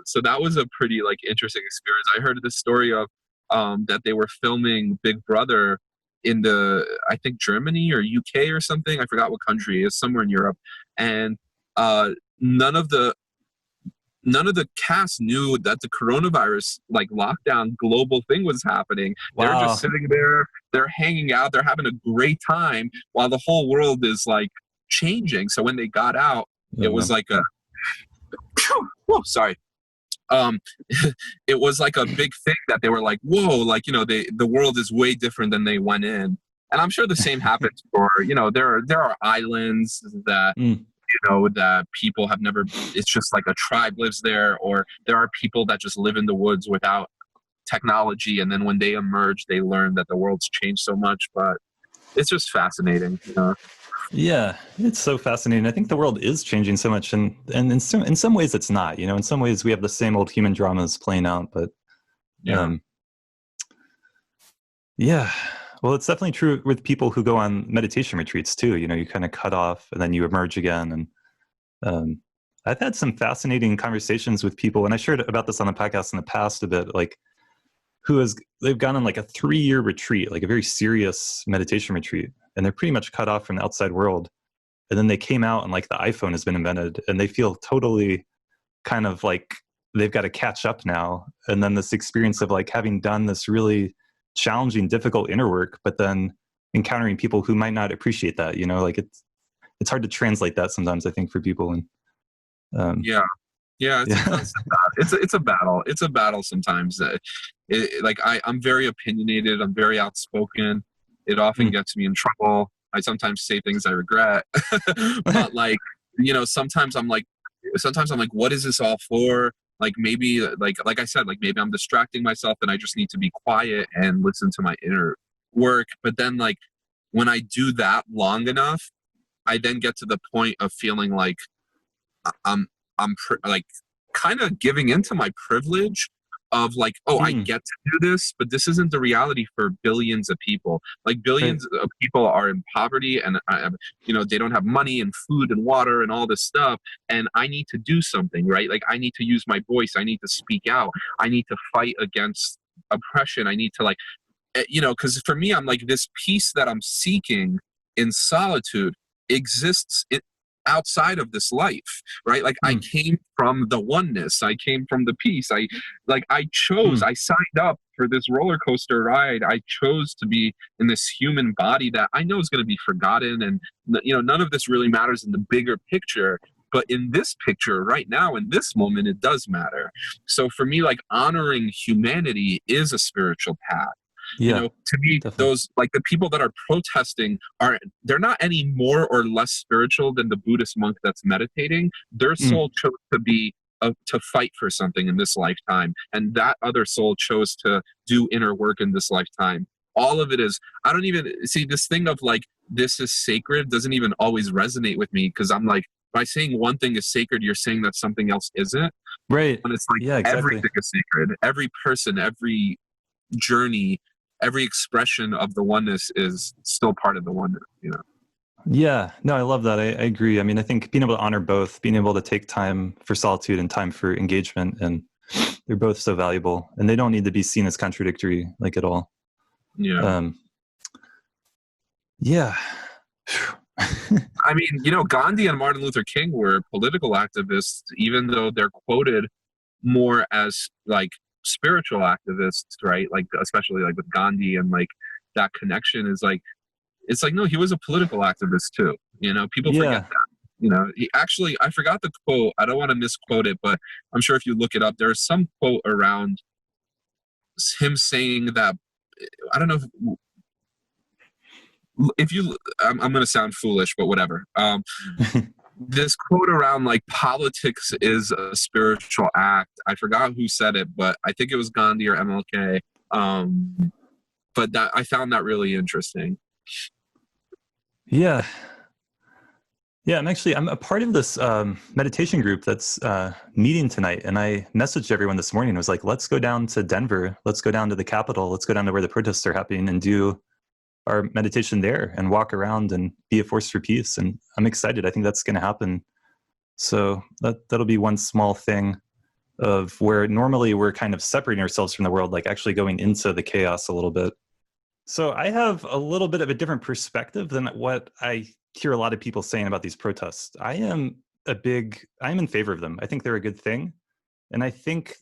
C: So that was a pretty like interesting experience. I heard this story of, that they were filming Big Brother in I think Germany or UK or something. I forgot what country. It's somewhere in Europe. And, none of the cast knew that the coronavirus like lockdown global thing was happening. They're just
A: Wow.
C: sitting there, they're hanging out, they're having a great time while the whole world is like changing. So when they got out,
A: Oh,
C: it was
A: no.
C: like whoa, sorry. Um, it was like a big thing that they were like, whoa, like, you know, the world is way different than they went in. And I'm sure the same happens for, you know, there are islands that,
A: Mm.
C: you know, that people have never, it's just like a tribe lives there, or there are people that just live in the woods without technology, and then when they emerge they learn that the world's changed so much. But it's just fascinating, you know.
A: Yeah, it's so fascinating. I think the world is changing so much, and in some ways it's not. You know, in some ways we have the same old human dramas playing out, but
C: Yeah.
A: um, yeah. Well, it's definitely true with people who go on meditation retreats too. You know, you kind of cut off and then you emerge again. And I've had some fascinating conversations with people, and I shared about this on the podcast in the past a bit. Like, they've gone on like a 3-year retreat, like a very serious meditation retreat, and they're pretty much cut off from the outside world. And then they came out and like the iPhone has been invented, and they feel totally kind of like they've got to catch up now. And then this experience of like having done this really challenging, difficult inner work, but then encountering people who might not appreciate that, you know, like it's hard to translate that sometimes, I think, for people. And
C: Yeah. Yeah, it's a
A: yeah.
C: constant battle. It's a battle. It's a battle sometimes. Like I'm very opinionated. I'm very outspoken. It often
A: Mm.
C: gets me in trouble. I sometimes say things I regret. But like, you know, sometimes I'm like, what is this all for? Like maybe like I said, like maybe I'm distracting myself and I just need to be quiet and listen to my inner work. But then like when I do that long enough, I then get to the point of feeling like I'm like kind of giving into my privilege of like, oh, I
A: Mm.
C: get to do this, but this isn't the reality for billions of people. Like
A: Right.
C: billions of people are in poverty, and you know, they don't have money and food and water and all this stuff. And I need to do something, right? Like I need to use my voice. I need to speak out. I need to fight against oppression. I need to like, you know, because for me, I'm like this peace that I'm seeking in solitude exists. outside of this life, right? Like I
A: Mm.
C: came from the oneness, I came from the peace. I chose,
A: Mm.
C: I signed up for this roller coaster ride. I chose to be in this human body that I know is going to be forgotten, and none of this really matters in the bigger picture. But in this picture right now, in this moment, it does matter. So for me, like, honoring humanity is a spiritual path.
A: Yeah,
C: To me,
A: definitely.
C: those, like, the people that are protesting, they're not any more or less spiritual than the Buddhist monk that's meditating. Their
A: Mm.
C: soul chose to be to fight for something in this lifetime, and that other soul chose to do inner work in this lifetime. All of it is, I don't even see this thing of like, this is sacred doesn't even always resonate with me, because I'm like, by saying one thing is sacred, you're saying that something else isn't.
A: Right.
C: When it's like,
A: Yeah, exactly.
C: everything is sacred, every person, every journey, every expression of the oneness is still part of the oneness.
A: Yeah, no, I love that. I agree. I mean, I think being able to honor both, being able to take time for solitude and time for engagement, and they're both so valuable, and they don't need to be seen as contradictory, like, at all.
C: Yeah.
A: Um, yeah.
C: I mean, Gandhi and Martin Luther King were political activists, even though they're quoted more as like spiritual activists, right? Like, especially like with Gandhi, and like that connection is like, it's like, no, he was a political activist too. People forget
A: Yeah.
C: that. He actually, I forgot the quote. I don't want to misquote it, but I'm sure if you look it up, there's some quote around him saying that, I don't know if you, I'm going to sound foolish, but whatever. This quote around like, politics is a spiritual act. I forgot who said it, but I think it was Gandhi or MLK. But that, I found that really interesting.
A: Yeah. Yeah, I'm a part of this meditation group that's meeting tonight, and I messaged everyone this morning. I was like, let's go down to Denver. Let's go down to the Capitol. Let's go down to where the protests are happening and do our meditation there and walk around and be a force for peace. And I'm excited. I think that's going to happen. So that'll be one small thing of where normally we're kind of separating ourselves from the world, like actually going into the chaos a little bit. So I have a little bit of a different perspective than what I hear a lot of people saying about these protests. I'm in favor of them. I think they're a good thing. And I think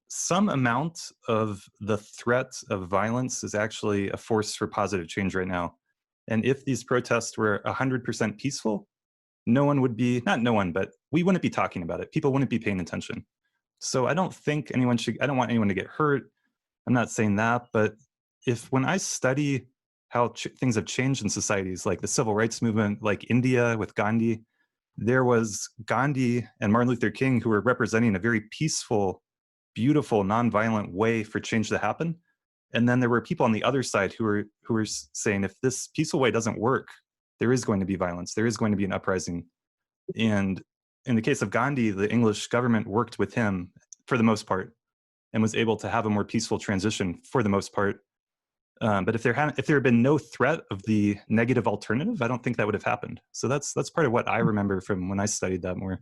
A: some amount of the threat of violence is actually a force for positive change right now. And if these protests were 100% peaceful, no one would be, not no one, but we wouldn't be talking about it. People wouldn't be paying attention. So I don't want anyone to get hurt. I'm not saying that, but when I study how things have changed in societies, like the civil rights movement, like India with Gandhi, there was Gandhi and Martin Luther King who were representing a very peaceful, beautiful, nonviolent way for change to happen. And then there were people on the other side who were saying, if this peaceful way doesn't work, there is going to be violence. There is going to be an uprising. And in the case of Gandhi, the English government worked with him for the most part and was able to have a more peaceful transition for the most part. But if there had been no threat of the negative alternative, I don't think that would have happened. So that's part of what I remember from when I studied that more.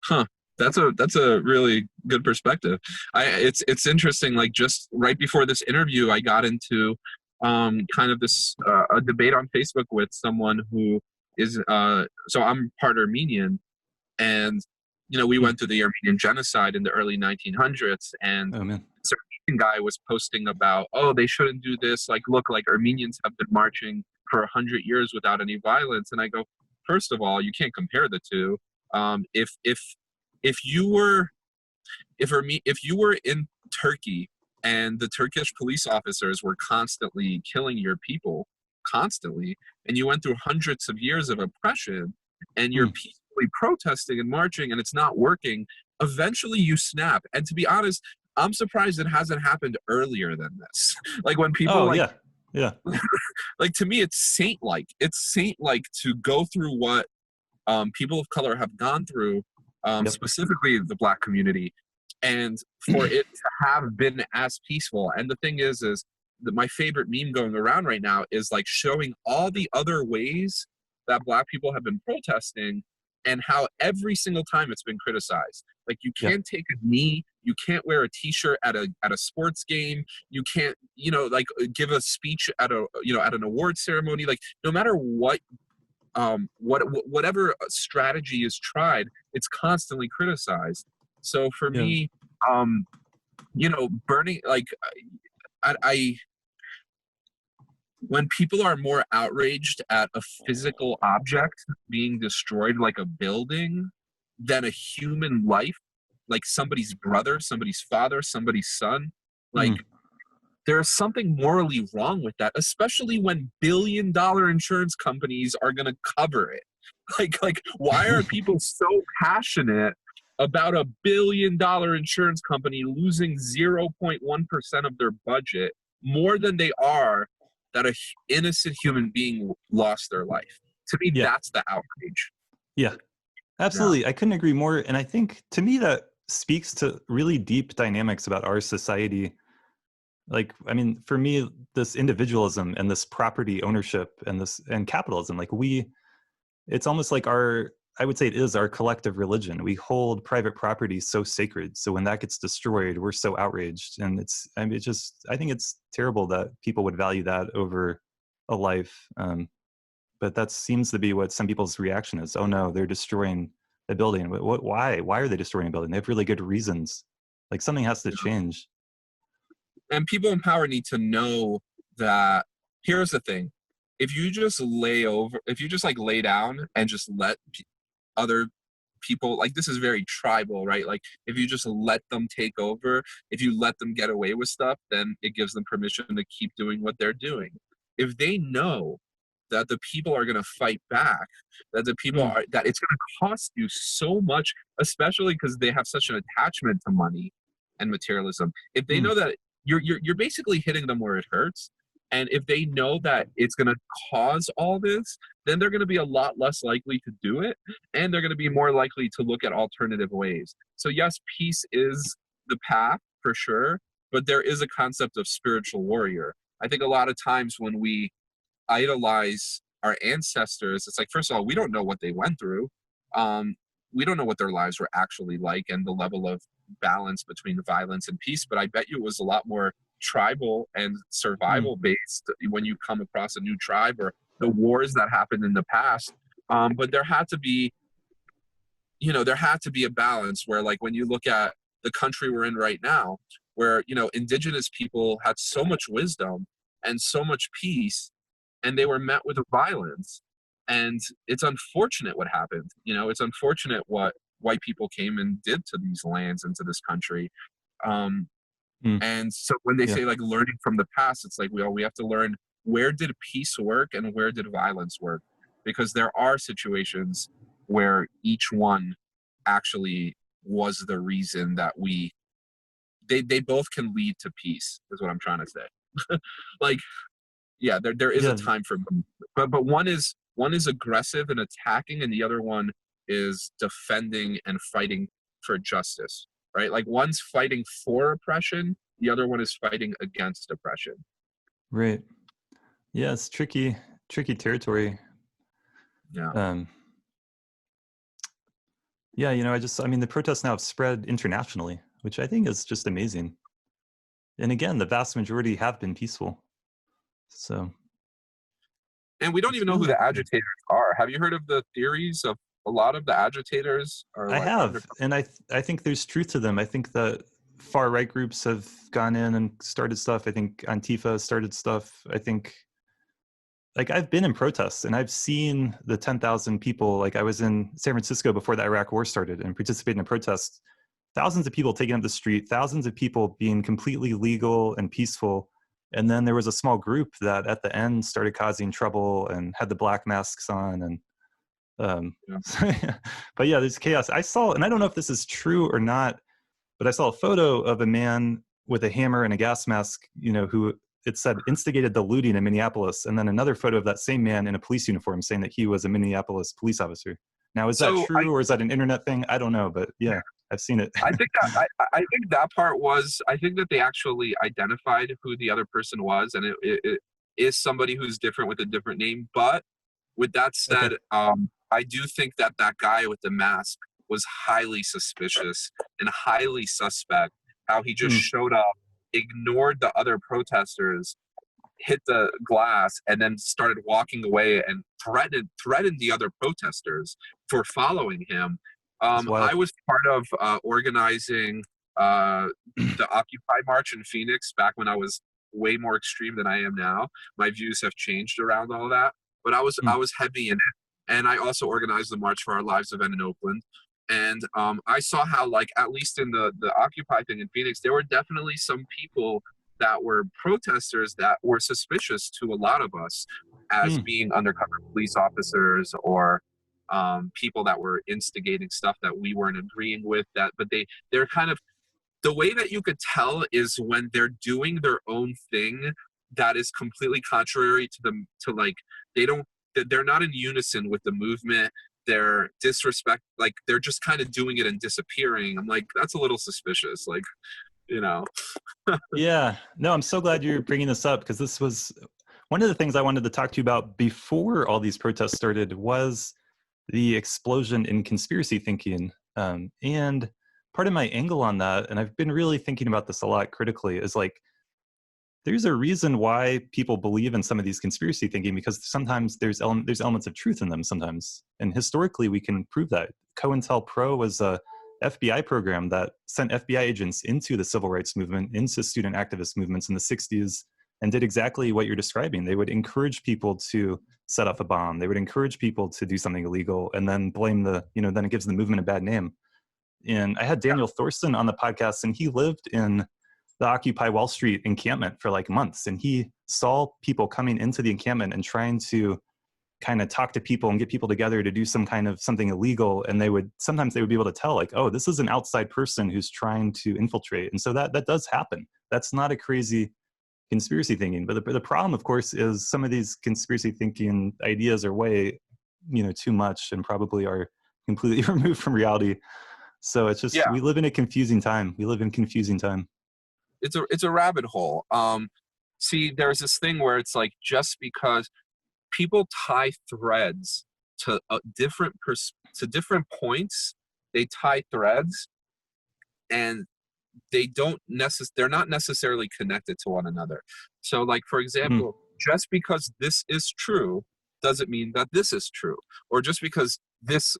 C: Huh. That's a really good perspective. It's interesting. Like, just right before this interview, I got into kind of this a debate on Facebook with someone who is so I'm part Armenian, and we went through the Armenian genocide in the early 1900s, and
A: Oh man.
C: this Armenian guy was posting about, oh, they shouldn't do this. Like, look, like, Armenians have been marching for 100 years without any violence. And I go, first of all, you can't compare the two. If you were in Turkey and the Turkish police officers were constantly killing your people, constantly, and you went through hundreds of years of oppression, and you're peacefully protesting and marching and it's not working, eventually you snap. And to be honest, I'm surprised it hasn't happened earlier than this. Like, when people
A: yeah.
C: like, to me, it's saint-like. It's saint-like to go through what people of color have gone through,
A: Yep.
C: specifically the Black community, and for it to have been as peaceful. And the thing is that my favorite meme going around right now is like showing all the other ways that Black people have been protesting, and how every single time it's been criticized. Like, you can't take a knee, you can't wear a t-shirt at a sports game, you can't, like, give a speech at an award ceremony. Like, no matter what whatever strategy is tried, it's constantly criticized. So for
A: Yeah.
C: me, burning, like, I when people are more outraged at a physical object being destroyed, like a building, than a human life, like somebody's brother, somebody's father, somebody's son, like,
A: Mm.
C: there's something morally wrong with that, especially when billion-dollar insurance companies are going to cover it. Like, why are people so passionate about a billion-dollar insurance company losing 0.1% of their budget more than they are that a innocent human being lost their life? To me,
A: Yeah.
C: that's the outrage.
A: Yeah.
C: Yeah.
A: Absolutely. I couldn't agree more. And I think to me that speaks to really deep dynamics about our society. Like, I mean, for me, this individualism and this property ownership and capitalism, like it's almost like I would say it is our collective religion. We hold private property so sacred. So when that gets destroyed, we're so outraged. And I think it's terrible that people would value that over a life. But that seems to be what some people's reaction is. Oh no, they're destroying a building. Why? Why are they destroying a building? They have really good reasons. Like something has to change.
C: And people in power need to know that, here's the thing. If you just like lay down and just let other people, like, this is very tribal, right? Like, if you just let them take over, if you let them get away with stuff, then it gives them permission to keep doing what they're doing. If they know that the people are going to fight back, that
A: Mm,
C: that it's going to cost you so much, especially because they have such an attachment to money and materialism. If they
A: mm,
C: know that you're basically hitting them where it hurts, and if they know that it's going to cause all this, then they're going to be a lot less likely to do it, and they're going to be more likely to look at alternative ways. So yes, peace is the path for sure, but there is a concept of spiritual warrior. I think a lot of times when we idolize our ancestors, it's like, first of all, we don't know what they went through. Um, we don't know what their lives were actually like and the level of balance between violence and peace, but I bet you it was a lot more tribal and
A: mm.
C: survival based when you come across a new tribe, or the wars that happened in the past. But there had to be a balance where, like, when you look at the country we're in right now, where, indigenous people had so much wisdom and so much peace, and they were met with violence. And it's unfortunate what happened. It's unfortunate what white people came and did to these lands and to this country. Um,
A: Mm,
C: and so when they
A: yeah,
C: say, like, learning from the past, it's like we have to learn, where did peace work and where did violence work? Because there are situations where each one actually was the reason that they both can lead to peace, is what I'm trying to say. Like, yeah, there is a
A: yeah,
C: time for both. But one is aggressive and attacking, and the other one is defending and fighting for justice, right? Like, one's fighting for oppression, the other one is fighting against oppression.
A: right. Yeah, it's tricky territory.
C: Yeah.
A: Um, yeah, I mean, the protests now have spread internationally, which I think is just amazing. And again, the vast majority have been peaceful. So
C: And we don't
A: it's
C: even know who
A: really,
C: the agitators are. Have you heard of the theories of a lot of the agitators are
A: I
C: like under?
A: have, and I think there's truth to them. I think that far right groups have gone in and started stuff. I think Antifa started stuff. I think, like, I've been in protests and I've seen the 10,000 people. Like, I was in San Francisco before the Iraq War started and participated in a protest. Thousands of people taking up the street, thousands of people being completely legal and peaceful. And then there was a small group that at the end started causing trouble and had the black masks on. And
C: Yeah.
A: but yeah, there's chaos. I saw, and I don't know if this is true or not, but I saw a photo of a man with a hammer and a gas mask, who it said instigated the looting in Minneapolis, and then another photo of that same man in a police uniform saying that he was a Minneapolis police officer. Now, is that
C: So I
A: true or is that an internet thing? I don't know, but yeah, I've seen it.
C: I think I think that part was, I think that they actually identified who the other person was, and it is somebody who's different with a different name. But with that
A: Okay.
C: said, I do think that that guy with the mask was highly suspicious and highly suspect. How he just
A: Hmm.
C: showed up, ignored the other protesters, hit the glass and then started walking away and threatened the other protesters for following him.
A: It's
C: I
A: wild.
C: was part of organizing the Occupy March in Phoenix back when I was way more extreme than I am now. My views have changed around all that, but I
A: Mm.
C: was heavy in it, and I also organized the March for Our Lives event in Oakland. And I saw how, like, at least in the Occupy thing in Phoenix, there were definitely some people that were protesters that were suspicious to a lot of us as
A: Mm.
C: being undercover police officers or people that were instigating stuff that we weren't agreeing with. That, but they're kind of, the way that you could tell is when they're doing their own thing that is completely contrary to them, to like, they don't, they're not in unison with the movement. They're disrespect, like they're just kind of doing it and disappearing. I'm like, that's a little suspicious, like, you know.
A: Yeah, no, I'm so glad you're bringing this up, because this was one of the things I wanted to talk to you about before all these protests started, was the explosion in conspiracy thinking. And part of my angle on that, and I've been really thinking about this a lot critically, is like, there's a reason why people believe in some of these conspiracy thinking, because sometimes there's elements of truth in them sometimes. And historically, we can prove that. COINTELPRO was a FBI program that sent FBI agents into the civil rights movement, into student activist movements in the 60s, and did exactly what you're describing. They would encourage people to set off a bomb. They would encourage people to do something illegal, and then blame then it gives the movement a bad name. And I had Daniel Thorson on the podcast, and he lived in the Occupy Wall Street encampment for like months. And he saw people coming into the encampment and trying to kind of talk to people and get people together to do some kind of something illegal. And sometimes they would be able to tell, like, oh, this is an outside person who's trying to infiltrate. And so that does happen. That's not a crazy conspiracy thinking. But the problem, of course, is some of these conspiracy thinking ideas are way, too much, and probably are completely removed from reality. So it's just,
C: Yeah,
A: we live in a confusing time. We live in confusing time.
C: it's a rabbit hole. See, there's this thing where it's like, just because people tie threads to different points, they tie threads, and they're not necessarily connected to one another. So, like, for
A: Mm.
C: example, just because this is true doesn't mean that this is true, or just because this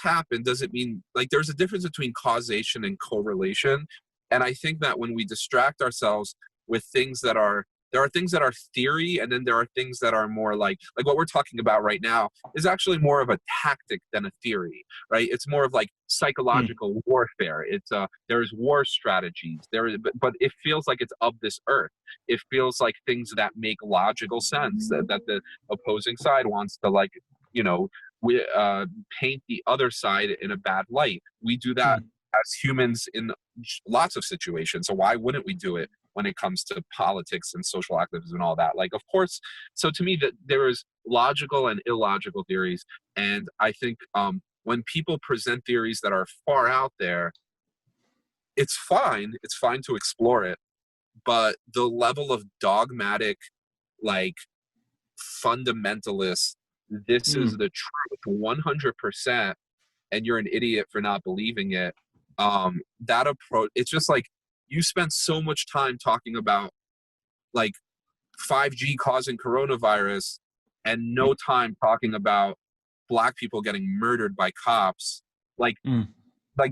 C: happened doesn't mean, like, there's a difference between causation and correlation. And I think that when we distract ourselves with things that are, there are things that are theory, and then there are things that are more like what we're talking about right now is actually more of a tactic than a theory, right? It's more of like
A: Mm.
C: psychological warfare. It's there's war strategies there, but it feels like it's of this earth. It feels like things that make logical sense, that the opposing side wants to, like, you know we paint the other side in a bad light. We do that
A: Mm.
C: as humans in lots of situations, so why wouldn't we do it when it comes to politics and social activism and all that? Like, of course. So to me, that there is logical and illogical theories, and I think when people present theories that are far out there, it's fine. It's fine to explore it, but the level of dogmatic, like, fundamentalist, this is
A: Mm.
C: the truth 100%, and you're an idiot for not believing it. That approach, it's just like, you spent so much time talking about, like, 5G causing coronavirus, and no time talking about black people getting murdered by cops. Like,
A: Mm.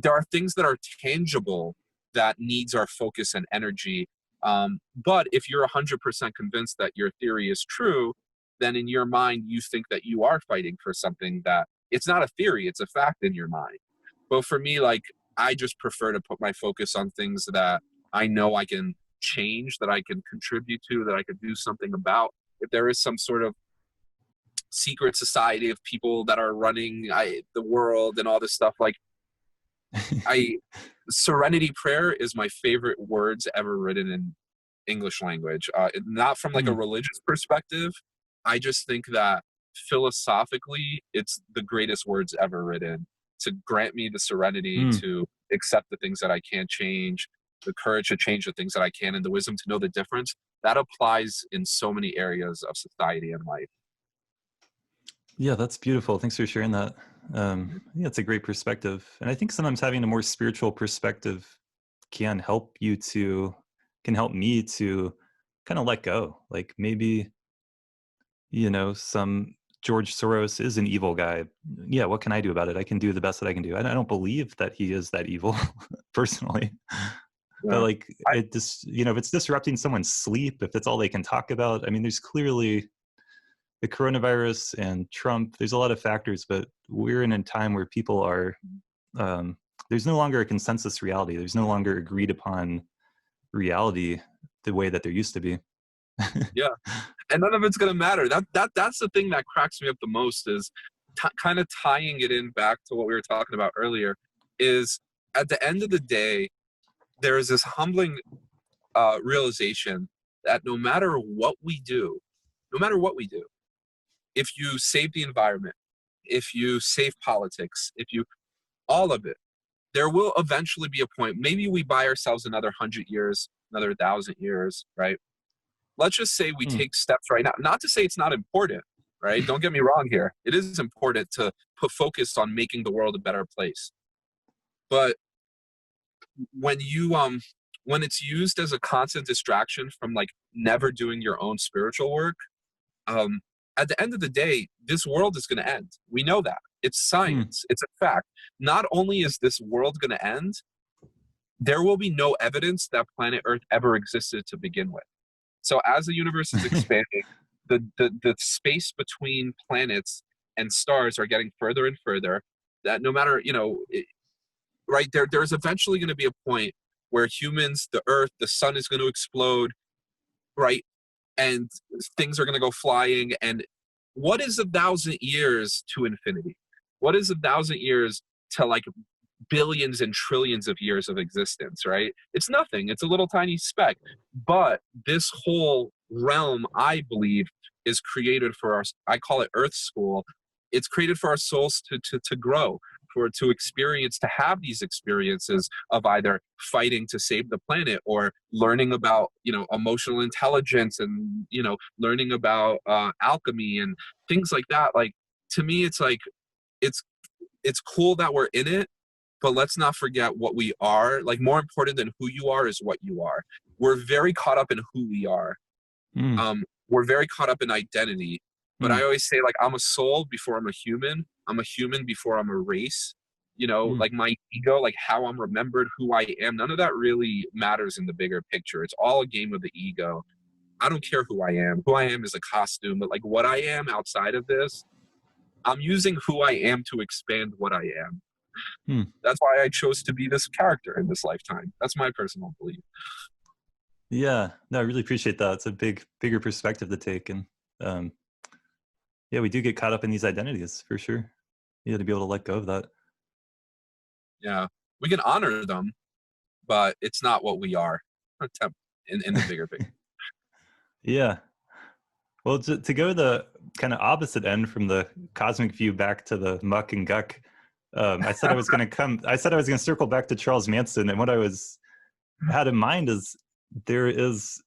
C: there are things that are tangible that needs our focus and energy. But if you're 100% convinced that your theory is true, then in your mind you think that you are fighting for something that, it's not a theory, it's a fact in your mind. But for me, like, I just prefer to put my focus on things that I know I can change, that I can contribute to, that I could do something about. If there is some sort of secret society of people that are running the world and all this stuff, like, I serenity prayer is my favorite words ever written in English language. Not from like a
A: Mm.
C: religious perspective. I just think that philosophically, it's the greatest words ever written, to grant me the serenity
A: Mm.
C: to accept the things that I can't change, the courage to change the things that I can, and the wisdom to know the difference. That applies in so many areas of society and life.
A: Yeah, that's beautiful. Thanks for sharing that. Yeah, it's a great perspective. And I think sometimes having a more spiritual perspective can help me to kind of let go. Like maybe, some George Soros is an evil guy. Yeah, what can I do about it? I can do the best that I can do. And I don't believe that he is that evil personally. But
C: Yeah.
A: like it just, if it's disrupting someone's sleep, if that's all they can talk about, I mean, there's clearly the coronavirus and Trump, there's a lot of factors, but we're in a time where people are, there's no longer a consensus reality. There's no longer agreed upon reality the way that there used to be.
C: Yeah. And none of it's going to matter. That's the thing that cracks me up the most is kind of tying it in back to what we were talking about earlier is at the end of the day, there is this humbling realization that no matter what we do, if you save the environment, if you save politics, all of it, there will eventually be a point. Maybe we buy ourselves another 100 years, another 1,000 years, right? Let's just say we take steps right now. Not to say it's not important, right? Don't get me wrong here. It is important to put focus on making the world a better place. But when when it's used as a constant distraction from like never doing your own spiritual work, at the end of the day, this world is going to end. We know that. It's science. It's a fact. Not only is this world going to end, there will be no evidence that planet Earth ever existed to begin with. So as the universe is expanding, the space between planets and stars are getting further and further, that no matter, right, there's eventually going to be a point where humans, the Earth, the sun is going to explode, right? And things are going to go flying. And what is 1,000 years to infinity? What is 1,000 years to like billions and trillions of years of existence, right? It's nothing. It's a little tiny speck. But this whole realm, I believe, is created for our, I call it Earth School. It's created for our souls to grow, to experience, to have these experiences of either fighting to save the planet or learning about, emotional intelligence and, learning about alchemy and things like that. Like, to me, it's like, it's cool that we're in it, but let's not forget what we are. Like, more important than who you are is what you are. We're very caught up in who we are. We're very caught up in identity. But I always say, like, I'm a soul before I'm a human. I'm a human before I'm a race. Like my ego, like how I'm remembered, who I am, none of that really matters in the bigger picture. It's all a game of the ego. I don't care who I am. Who I am is a costume, but like what I am outside of this, I'm using who I am to expand what I am. That's why I chose to be this character in this lifetime. That's my personal belief.
A: Yeah, no, I really appreciate that. It's a bigger perspective to take. And yeah, we do get caught up in these identities for sure. Yeah, to be able to let go of that.
C: Yeah, we can honor them, but it's not what we are in the bigger picture.
A: Yeah. Well, to go the kind of opposite end from the cosmic view back to the muck and guck, I said I was going to circle back to Charles Manson. And what I had in mind is there is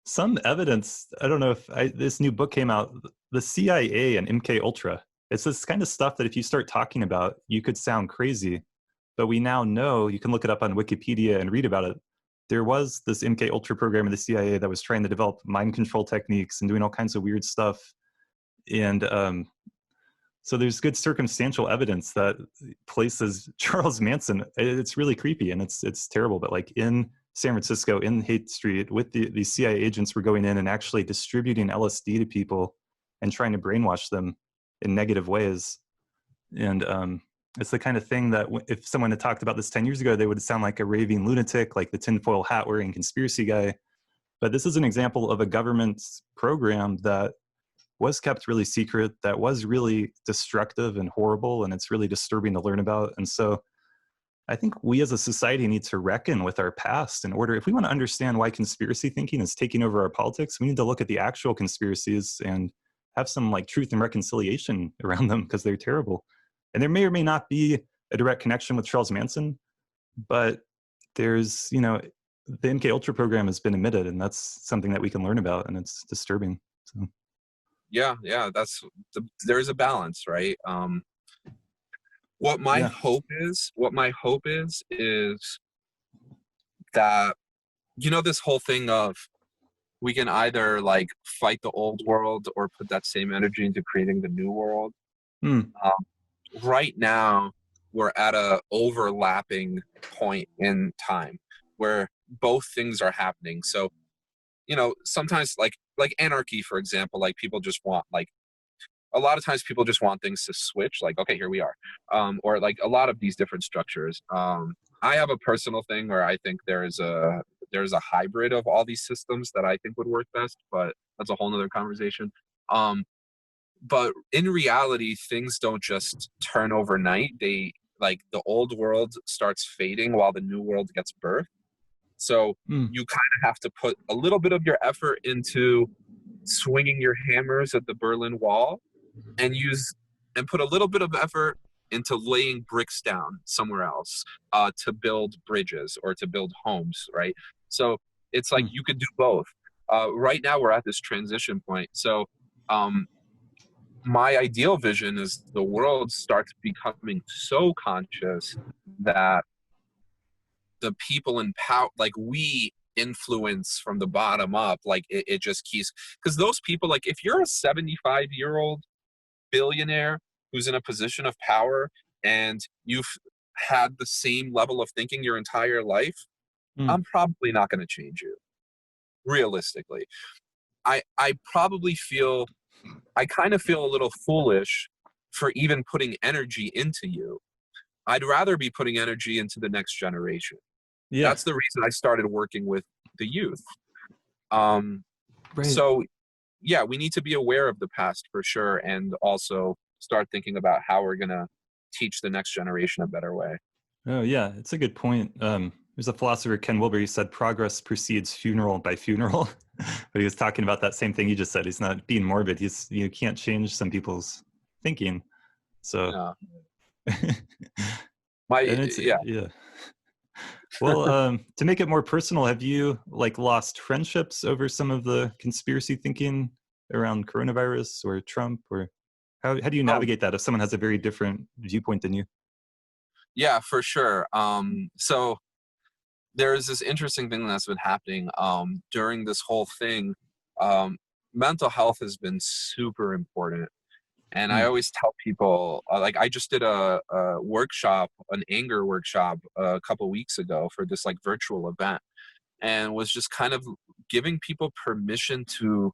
A: some evidence. I don't know if this new book came out, the CIA and MK Ultra. It's this kind of stuff that if you start talking about, you could sound crazy. But we now know, you can look it up on Wikipedia and read about it. There was this MK Ultra program in the CIA that was trying to develop mind control techniques and doing all kinds of weird stuff. And so there's good circumstantial evidence that places Charles Manson, it's really creepy and it's terrible. But like in San Francisco, in Haight Street, with the CIA agents were going in and actually distributing LSD to people and trying to brainwash them in negative ways. And it's the kind of thing that if someone had talked about this 10 years ago, they would sound like a raving lunatic, like the tinfoil hat wearing conspiracy guy. But this is an example of a government program that was kept really secret, that was really destructive and horrible, and it's really disturbing to learn about. And so I think we as a society need to reckon with our past in order, if we want to understand why conspiracy thinking is taking over our politics, we need to look at the actual conspiracies and have some like truth and reconciliation around them, because they're terrible. And there may or may not be a direct connection with Charles Manson, but there's, the MK Ultra program has been admitted, and that's something that we can learn about, and it's disturbing. So.
C: Yeah, there's a balance, right? What my hope is that, this whole thing of we can either like fight the old world or put that same energy into creating the new world.
A: Hmm.
C: Right now, we're at a overlapping point in time where both things are happening. So, sometimes like anarchy, for example, like people just want like a lot of times people just want things to switch, like, okay, here we are. Or like a lot of these different structures. I have a personal thing where I think there's a hybrid of all these systems that I think would work best, but that's a whole nother conversation. Um, but in reality, things don't just turn overnight. They like the old world starts fading while the new world gets birthed. So
A: Hmm.
C: you kind of have to put a little bit of your effort into swinging your hammers at the Berlin Wall and put a little bit of effort into laying bricks down somewhere else to build bridges or to build homes, right? So it's like
A: Hmm.
C: you could do both. Right now we're at this transition point. So um, my ideal vision is the world starts becoming so conscious that the people in power, like we influence from the bottom up, like it just keeps, because those people, like if you're a 75-year-old billionaire who's in a position of power and you've had the same level of thinking your entire life,
A: Hmm.
C: I'm probably not going to change you. Realistically, I probably feel I kind of feel a little foolish for even putting energy into you. I'd rather be putting energy into the next generation.
A: Yeah.
C: That's the reason I started working with the youth. Um,
A: Right.
C: so yeah, we need to be aware of the past for sure, and also start thinking about how we're gonna teach the next generation a better way.
A: Oh, yeah, it's a good point. There's a philosopher, Ken Wilber, he said progress precedes funeral by funeral. But he was talking about that same thing you just said. He's not being morbid. You can't change some people's thinking. So,
C: Yeah,
A: and
C: my
A: it's
C: yeah.
A: yeah. Well, to make it more personal, have you like lost friendships over some of the conspiracy thinking around coronavirus or Trump, or how do you
C: Oh
A: navigate that if someone has a very different viewpoint than you?
C: yeah, for sure. So there's this interesting thing that's been happening during this whole thing. Um, Mental health has been super important. And I
A: Hmm.
C: always tell people, like, I just did a workshop, an anger workshop, a couple weeks ago for this like virtual event, and was just kind of giving people permission to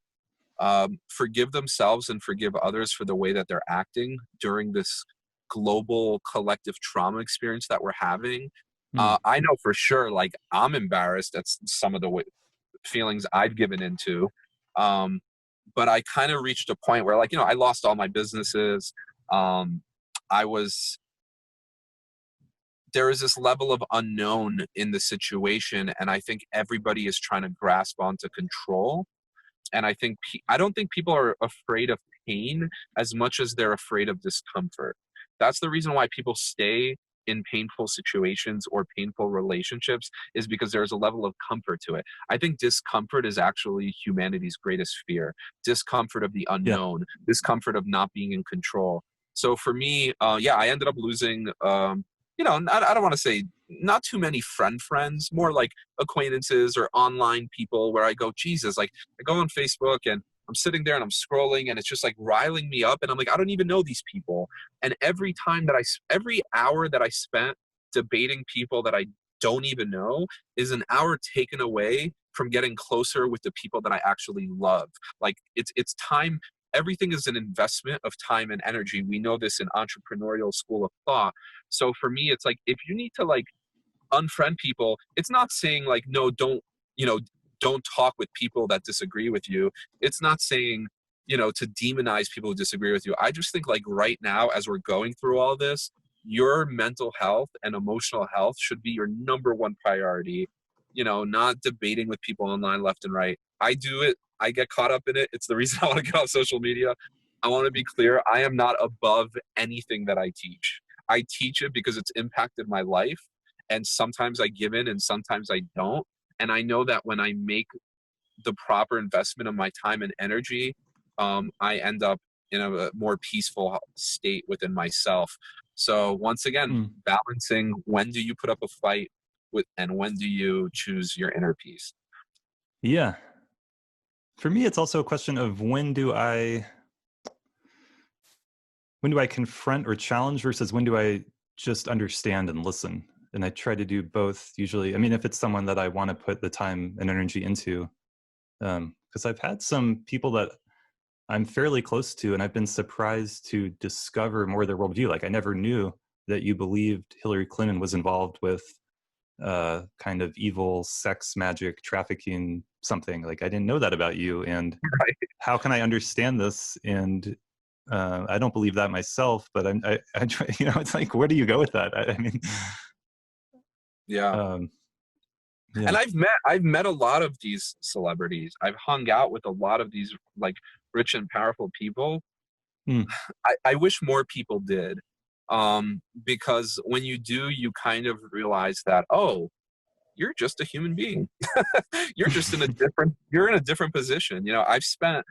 C: forgive themselves and forgive others for the way that they're acting during this global collective trauma experience that we're having.
A: Hmm.
C: I know for sure, like, I'm embarrassed at some of the feelings I've given into. Um, but I kind of reached a point where, like, I lost all my businesses. Um, I was There is this level of unknown in the situation, and I think everybody is trying to grasp onto control. And I don't think people are afraid of pain as much as they're afraid of discomfort. That's the reason why people stay in painful situations or painful relationships, is because there's a level of comfort to it. I think discomfort is actually humanity's greatest fear. Discomfort of the
A: Yeah.
C: unknown, discomfort of not being in control. So for me, yeah, I ended up losing, I don't want to say not too many friends, more like acquaintances or online people where I go, Jesus, like, I go on Facebook and I'm sitting there and I'm scrolling and it's just like riling me up. And I'm like, I don't even know these people. And every hour that I spent debating people that I don't even know is an hour taken away from getting closer with the people that I actually love. Like, it's time. Everything is an investment of time and energy. We know this in entrepreneurial school of thought. So for me, it's like, if you need to like unfriend people, it's not saying like, no, you know don't talk with people that disagree with you. It's not saying, to demonize people who disagree with you. I just think, like, right now, as we're going through all this, your mental health and emotional health should be your number one priority. Not debating with people online left and right. I do it. I get caught up in it. It's the reason I want to get off social media. I want to be clear, I am not above anything that I teach. I teach it because it's impacted my life, and sometimes I give in and sometimes I don't. And I know that when I make the proper investment of my time and energy, I end up in a more peaceful state within myself. So once again,
A: Hmm.
C: balancing, when do you put up a fight and when do you choose your inner peace?
A: Yeah. For me, it's also a question of when do I confront or challenge versus when do I just understand and listen? And I try to do both usually. I mean, if it's someone that I want to put the time and energy into, because I've had some people that I'm fairly close to, and I've been surprised to discover more of their worldview. Like I never knew that you believed Hillary Clinton was involved with kind of evil sex magic trafficking something. Like I didn't know that about you, and
C: Right.
A: how can I understand this? And I don't believe that myself, but I try, it's like, where do you go with that? I mean,
C: Yeah.
A: um,
C: And
A: yeah.
C: I've met a lot of these celebrities. I've hung out with a lot of these like rich and powerful people.
A: Mm,
C: I wish more people did. Because when you do, you kind of realize that, oh, you're just a human being. You're in a different position. I've spent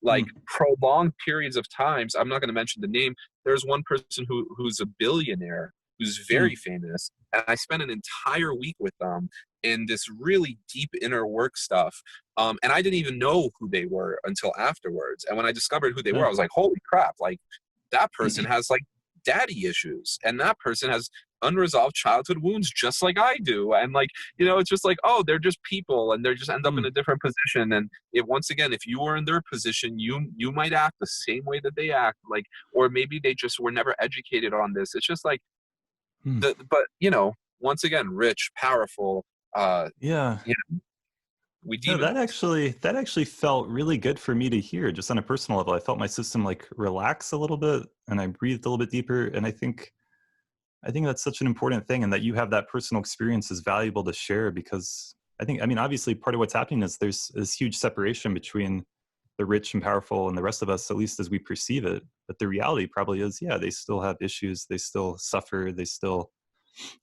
C: like
A: mm,
C: prolonged periods of times. I'm not going to mention the name. There's one person who's a billionaire who's very
A: mm,
C: famous, and I spent an entire week with them in this really deep inner work stuff. And I didn't even know who they were until afterwards. And when I discovered who they were,
A: yeah.
C: I was like, holy crap, like that person has like daddy issues, and that person has unresolved childhood wounds just like I do. And like, it's just like, oh, they're just people, and they're just end up in
A: Mm,
C: a different position. And once again, if you were in their position, you might act the same way that they act, like, or maybe they just were never educated on this. It's just like
A: mm.
C: but once again, rich, powerful,
A: Yeah.
C: you we
A: No,
C: demonize.
A: that actually felt really good for me to hear, just on a personal level. I felt my system like relax a little bit, and I breathed a little bit deeper. And I think that's such an important thing, and that you have that personal experience is valuable to share, because I mean, obviously part of what's happening is there's this huge separation between the rich and powerful and the rest of us, at least as we perceive it. But the reality probably is, yeah, they still have issues, they still suffer, they still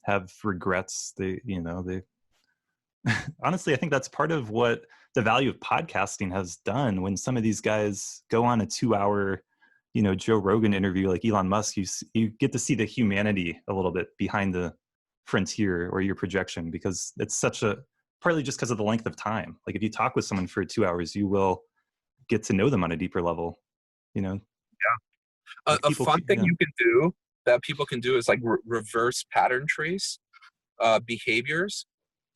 A: have regrets. They honestly, I think that's part of what the value of podcasting has done. When some of these guys go on a 2 hour, Joe Rogan interview, like Elon Musk, you get to see the humanity a little bit behind the frontier or your projection, because it's such a, partly just because of the length of time. Like if you talk with someone for 2 hours, you will get to know them on a deeper level, you know,
C: A,
A: like
C: a
A: people,
C: fun thing
A: yeah.
C: you can do that people can do is like reverse pattern trace behaviors.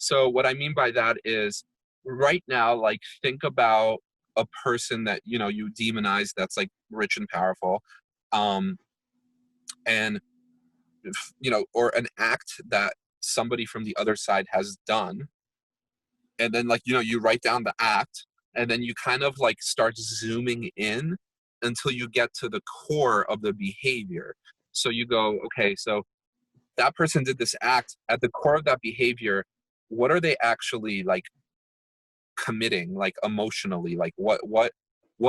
C: So what I mean by that is, right now, like, think about a person that you demonize, that's like rich and powerful, um, and or an act that somebody from the other side has done, and then like you write down the act, and then you kind of like start zooming in until you get to the core of the behavior. So you go, okay, so that person did this act. At the core of that behavior, what are they actually like committing, like emotionally? Like what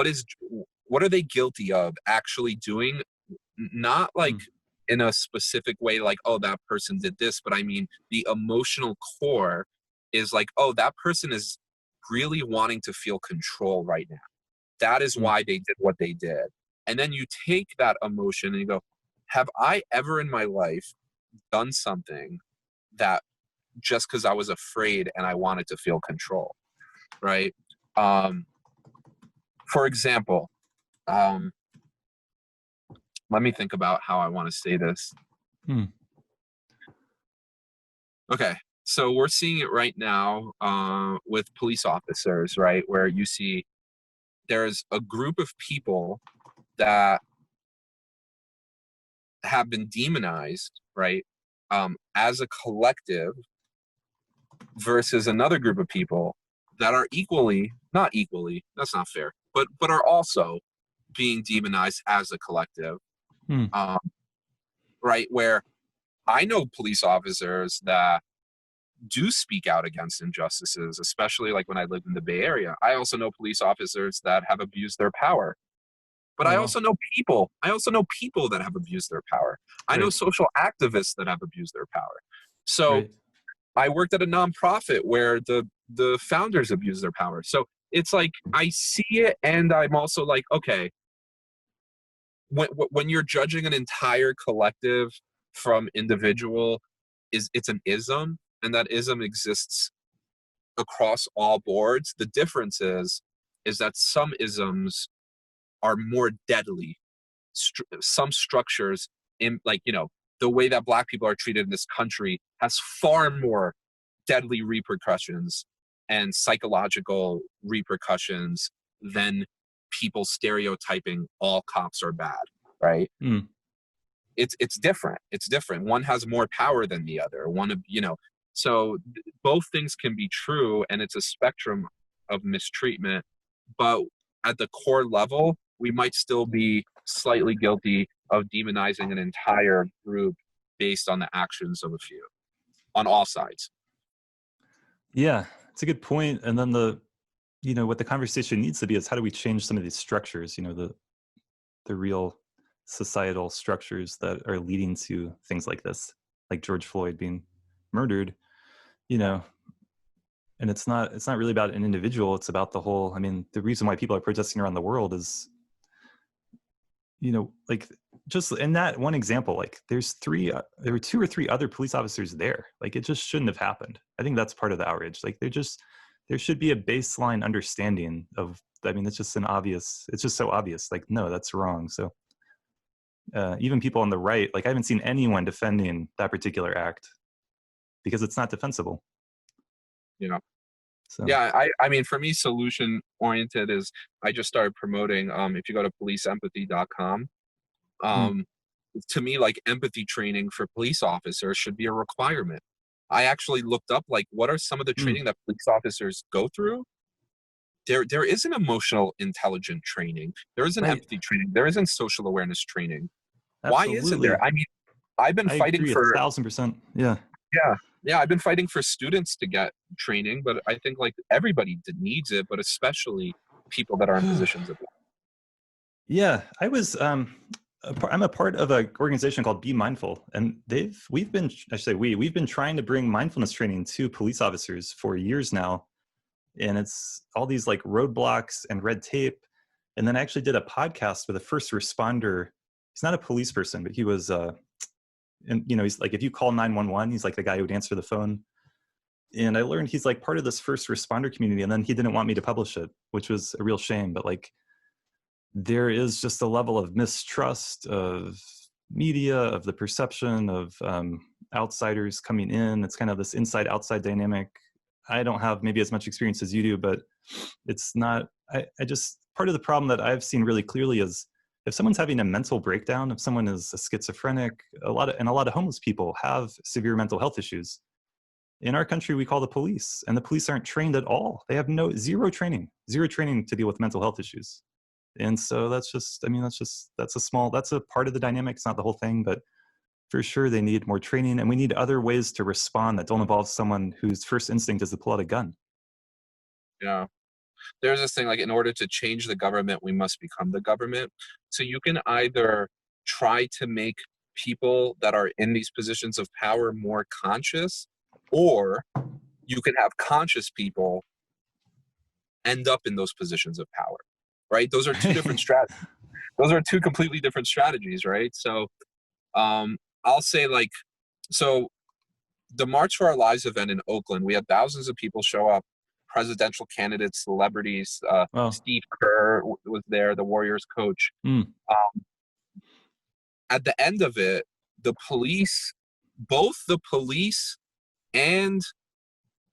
C: is what are they guilty of actually doing? Not like
A: Mm,
C: in a specific way, like, oh, that person did this, but I mean the emotional core is like, oh, that person is really wanting to feel control right now. That is
A: mm,
C: why they did what they did. And then you take that emotion and you go, have I ever in my life done something that just because I was afraid and I wanted to feel control, right? Um, for example, um, let me think about how I want to say this.
A: mm,
C: Okay, so we're seeing it right now with police officers, right? Where you see there's a group of people that have been demonized, right? As a collective versus another group of people that are equally, not equally, that's not fair, but are also being demonized as a collective,
A: mm,
C: um, right? Where I know police officers that do speak out against injustices, especially like when I lived in the Bay Area. I also know police officers that have abused their power. But
A: oh
C: I
A: well,
C: also know people. I also know people that have abused their power. I know
A: right,
C: social activists that have abused their power. So
A: right.
C: I worked at a nonprofit where the founders abuse their power. So it's like I see it, and I'm also like, okay, when you're judging an entire collective from individual, it's an ism, and that ism exists across all boards. The difference is is that some isms are more deadly. Some structures, in like, the way that Black people are treated in this country has far more deadly repercussions and psychological repercussions than people stereotyping all cops are bad, right?
A: Mm.
C: It's different. It's different. One has more power than the other. So both things can be true, and it's a spectrum of mistreatment. But at the core level, we might still be slightly guilty of demonizing an entire group based on the actions of a few, on all sides.
A: Yeah, it's a good point. And then what the conversation needs to be is how do we change some of these structures, the real societal structures that are leading to things like this, like George Floyd being murdered, and it's not really about an individual. It's about the whole, the reason why people are protesting around the world is, like just in that one example, like there were 2 or 3 other police officers there. Like it just shouldn't have happened. I think that's part of the outrage. Like there should be a baseline understanding of, it's just so obvious. Like, no, that's wrong. So even people on the right, like I haven't seen anyone defending that particular act because it's not defensible. So.
C: Yeah, for me, solution oriented is I just started promoting. If you go to policeempathy.com, to me, like empathy training for police officers should be a requirement. I actually looked up like what are some of the training that police officers go through. There isn't emotional intelligence training. There isn't empathy training. There isn't social awareness training.
A: Absolutely.
C: Why isn't there? I've been fighting
A: agree,
C: for
A: 1,000%. Yeah.
C: Yeah, I've been fighting for students to get training, but I think like everybody needs it, but especially people that are in positions of power.
A: Yeah, I'm a part of an organization called Be Mindful, and we've been trying to bring mindfulness training to police officers for years now, and it's all these like roadblocks and red tape. And then I actually did a podcast with a first responder. He's not a police person, but he was and he's like, if you call 911, he's like the guy who would answer the phone. And I learned he's like part of this first responder community, and then he didn't want me to publish it, which was a real shame. But like, there is just a level of mistrust of media, of the perception of outsiders coming in. It's kind of this inside-outside dynamic. I don't have maybe as much experience as you do, but it's not, I just, part of the problem that I've seen really clearly is if someone's having a mental breakdown, if someone is a schizophrenic, a lot of homeless people have severe mental health issues. In our country, we call the police, and the police aren't trained at all. They have zero training to deal with mental health issues. And so that's a part of the dynamic. It's not the whole thing, but for sure they need more training, and we need other ways to respond that don't involve someone whose first instinct is to pull out a gun.
C: Yeah. There's this thing like, in order to change the government, we must become the government. So you can either try to make people that are in these positions of power more conscious, or you can have conscious people end up in those positions of power, right? Those are two different strategies. Those are two completely different strategies, right? So I'll say so the March for Our Lives event in Oakland, we had thousands of people show up, presidential candidates, celebrities. Steve Kerr was there, the Warriors coach. At the end of it, both the police and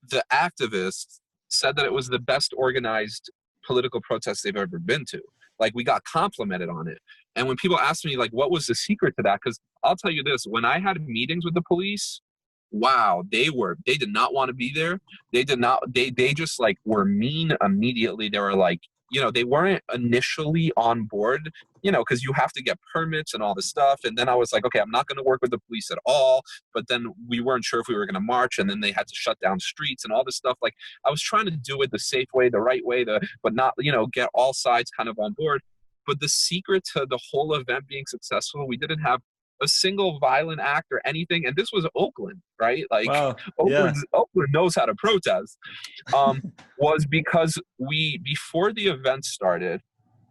C: the activists said that it was the best organized political protest they've ever been to. Like, we got complimented on it. And when people ask me, like, what was the secret to that? Because I'll tell you this, when I had meetings with the police, wow, they did not want to be there. They just like were mean immediately. They were like, they weren't initially on board, because you have to get permits and all this stuff. And then I was like, okay, I'm not going to work with the police at all. But then we weren't sure if we were going to march, and then they had to shut down streets and all this stuff. Like, I was trying to do it the safe way, the right way, but not, get all sides kind of on board. But the secret to the whole event being successful, we didn't have a single violent act or anything. And this was Oakland, right? Like, wow. Oakland knows how to protest. Was because before the event started,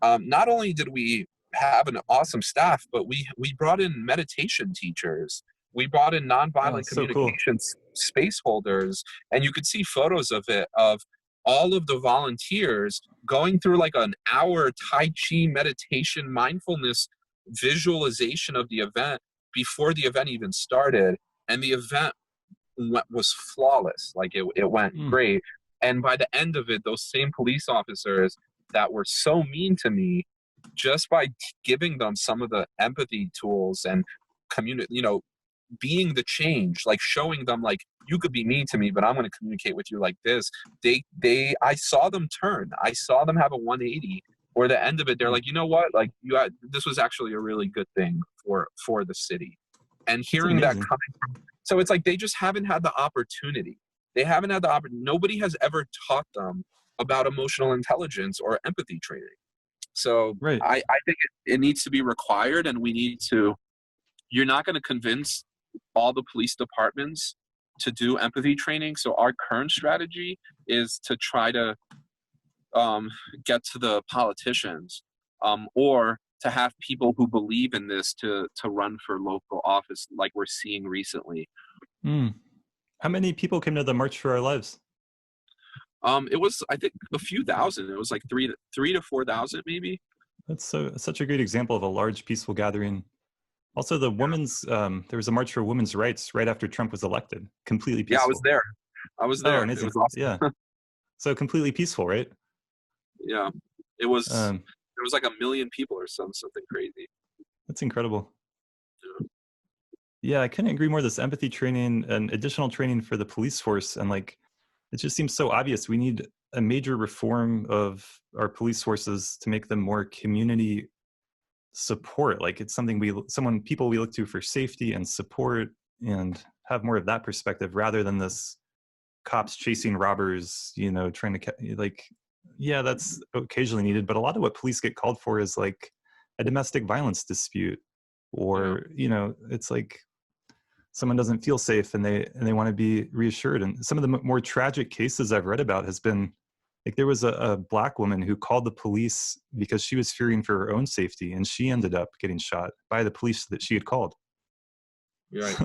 C: not only did we have an awesome staff, but we brought in meditation teachers. We brought in nonviolent communication space holders. And you could see photos of it, of all of the volunteers going through like an hour Tai Chi meditation, mindfulness visualization of the event before the event even started. And the event was flawless. Like it went great. And by the end of it, those same police officers that were so mean to me, just by giving them some of the empathy tools and being the change, like showing them like, you could be mean to me, but I'm going to communicate with you like this. I saw them turn. I saw them have a 180, or the end of it, they're like, you know what? Like this was actually a really good thing for the city. And hearing that coming from, so it's like, they just haven't had the opportunity. They haven't had the opportunity. Nobody has ever taught them about emotional intelligence or empathy training. So
A: Right.
C: I think it needs to be required, and we need to, you're not going to convince all the police departments to do empathy training. So our current strategy is to try to get to the politicians, or to have people who believe in this to run for local office, like we're seeing recently.
A: How many people came to the March for Our Lives?
C: It was, I think, a few thousand. It was like 3 to 4,000 maybe.
A: That's such a great example of a large peaceful gathering. Also, the women's there was a march for women's rights right after Trump was elected. Completely peaceful.
C: Yeah, I was there.
A: Amazing.
C: It was awesome.
A: Yeah. So completely peaceful, right?
C: Yeah. It was there was like 1 million people or something crazy.
A: That's incredible. Yeah, I couldn't agree more. This empathy training and additional training for the police force, and like, it just seems so obvious. We need a major reform of our police forces to make them more community support. Like, it's something people we look to for safety and support, and have more of that perspective rather than this cops chasing robbers, trying to yeah, that's occasionally needed. But a lot of what police get called for is like a domestic violence dispute, or, it's like someone doesn't feel safe and they want to be reassured. And some of the more tragic cases I've read about has been like, there was a Black woman who called the police because she was fearing for her own safety, and she ended up getting shot by the police that she had called.
C: Right.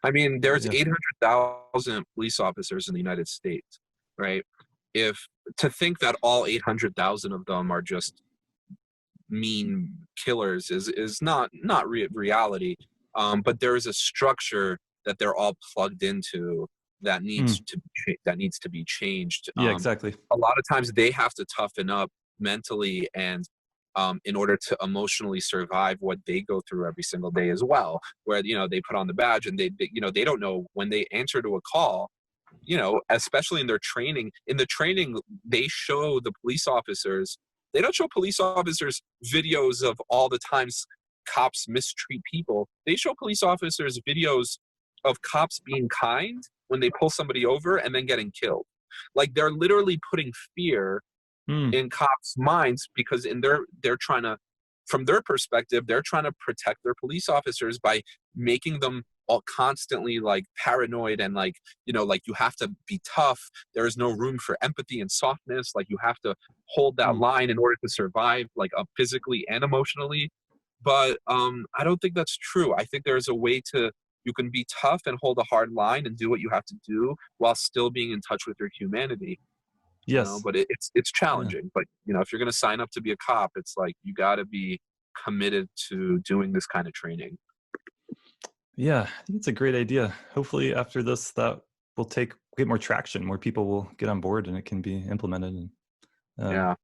C: I mean, there's 800,000 police officers in the United States, right? To think that all 800,000 of them are just mean killers is not reality. But there is a structure that they're all plugged into that needs to be changed.
A: Yeah, exactly.
C: A lot of times they have to toughen up mentally and in order to emotionally survive what they go through every single day as well. Where they put on the badge and they don't know when they answer to a call. Especially in their training. In the training, they show the police officers. They don't show police officers videos of all the times cops mistreat people. They show police officers videos of cops being kind when they pull somebody over and then getting killed. Like, they're literally putting fear in cops' minds, because they're trying to, from their perspective, they're trying to protect their police officers by making them all constantly like paranoid and like you have to be tough. There is no room for empathy and softness. Like, you have to hold that line in order to survive, like physically and emotionally. But I don't think that's true. I think there's a way you can be tough and hold a hard line and do what you have to do while still being in touch with your humanity.
A: Yes.
C: But it's challenging. Yeah. But if you're going to sign up to be a cop, it's like you got to be committed to doing this kind of training.
A: Yeah, I think it's a great idea. Hopefully after this, that will get more traction. More people will get on board and it can be implemented.
C: Yeah.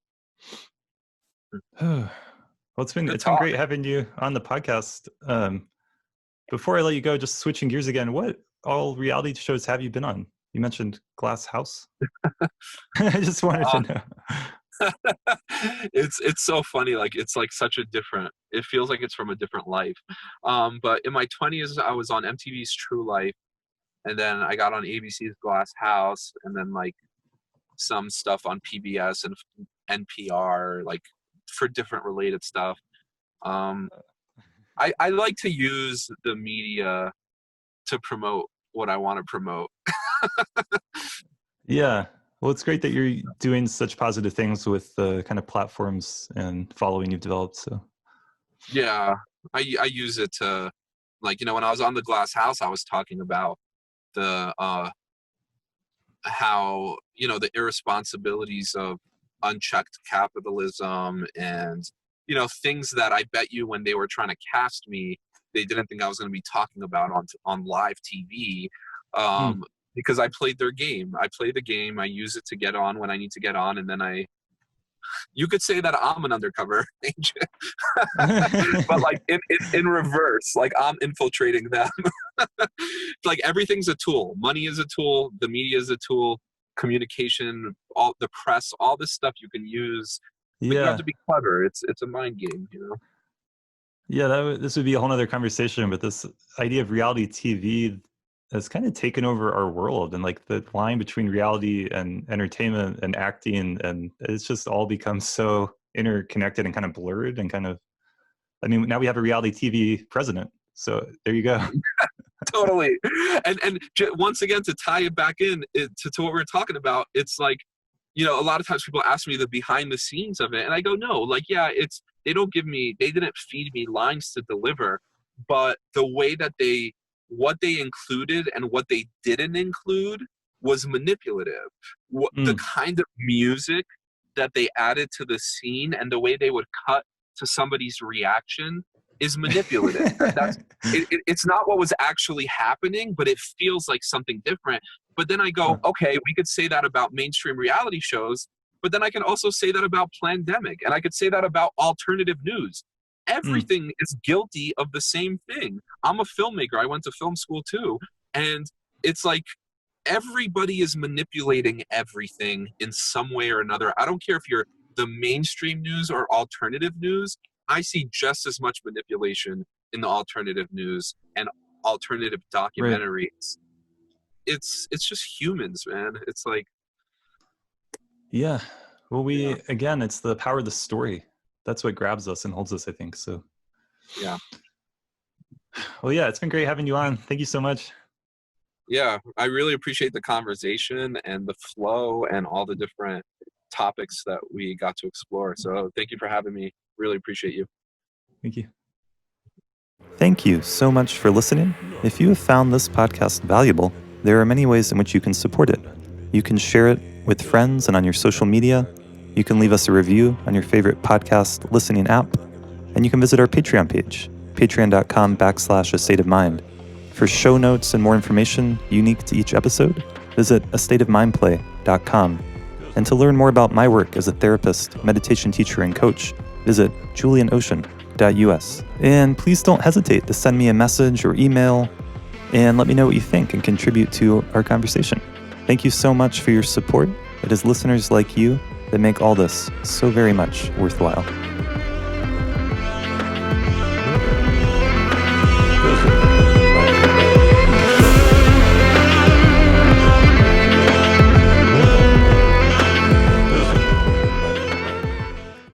A: Well, it's been great having you on the podcast. Before I let you go, just switching gears again, what all reality shows have you been on? You mentioned Glass House. I just wanted to know.
C: It's so funny. Like, it's like it feels like it's from a different life. But in my 20s, I was on MTV's True Life, and then I got on ABC's Glass House, and then like some stuff on PBS and NPR, like for different related stuff. I like to use the media to promote what I want to promote.
A: Yeah. Well, it's great that you're doing such positive things with the kind of platforms and following you've developed. So
C: yeah, I use it to, like, when I was on the Glass House, I was talking about the how, you know, the irresponsibilities of unchecked capitalism and, you know, things that I bet you when they were trying to cast me, they didn't think I was going to be talking about on live TV.
A: Mm.
C: Because I played their game. I play the game. I use it to get on when I need to get on, and then you could say that I'm an undercover agent, but like in reverse, like I'm infiltrating them. Like everything's a tool. Money is a tool. The media is a tool. Communication, all the press, all this stuff you can use, but you have
A: Yeah.
C: to be clever. It's a mind game, you know.
A: Yeah, this would be a whole nother conversation, but this idea of reality TV has kind of taken over our world, and like the line between reality and entertainment and acting, and it's just all become so interconnected and kind of blurred and kind of, I mean, now we have a reality TV president. So there you go.
C: Totally. And once again, to tie it back in to what we were talking about, it's like, you know, a lot of times people ask me the behind the scenes of it, and I go, no, like, yeah, they didn't feed me lines to deliver, but the way that what they included and what they didn't include was manipulative. The
A: Mm.
C: kind of music that they added to the scene and the way they would cut to somebody's reaction is manipulative. It's not what was actually happening, but it feels like something different. But then I go, okay, we could say that about mainstream reality shows, but then I can also say that about Plandemic, and I could say that about alternative news. Everything is guilty of the same thing. I'm a filmmaker. I went to film school too. And it's like everybody is manipulating everything in some way or another. I don't care if you're the mainstream news or alternative news. I see just as much manipulation in the alternative news and alternative documentaries. Right. It's just humans, man. It's like,
A: Yeah. Well, again, it's the power of the story. That's what grabs us and holds us, I think. So,
C: yeah.
A: Well, yeah, it's been great having you on. Thank you so much.
C: Yeah, I really appreciate the conversation and the flow and all the different topics that we got to explore. So thank you for having me. Really appreciate you.
A: Thank you. Thank you so much for listening. If you have found this podcast valuable, there are many ways in which you can support it. You can share it with friends and on your social media. You can leave us a review on your favorite podcast listening app. And you can visit our Patreon page, patreon.com/astateofmind. For show notes and more information unique to each episode, visit astateofmindplay.com. And to learn more about my work as a therapist, meditation teacher, and coach, visit julianocean.us. And please don't hesitate to send me a message or email and let me know what you think and contribute to our conversation. Thank you so much for your support. It is listeners like you that make all this so very much worthwhile.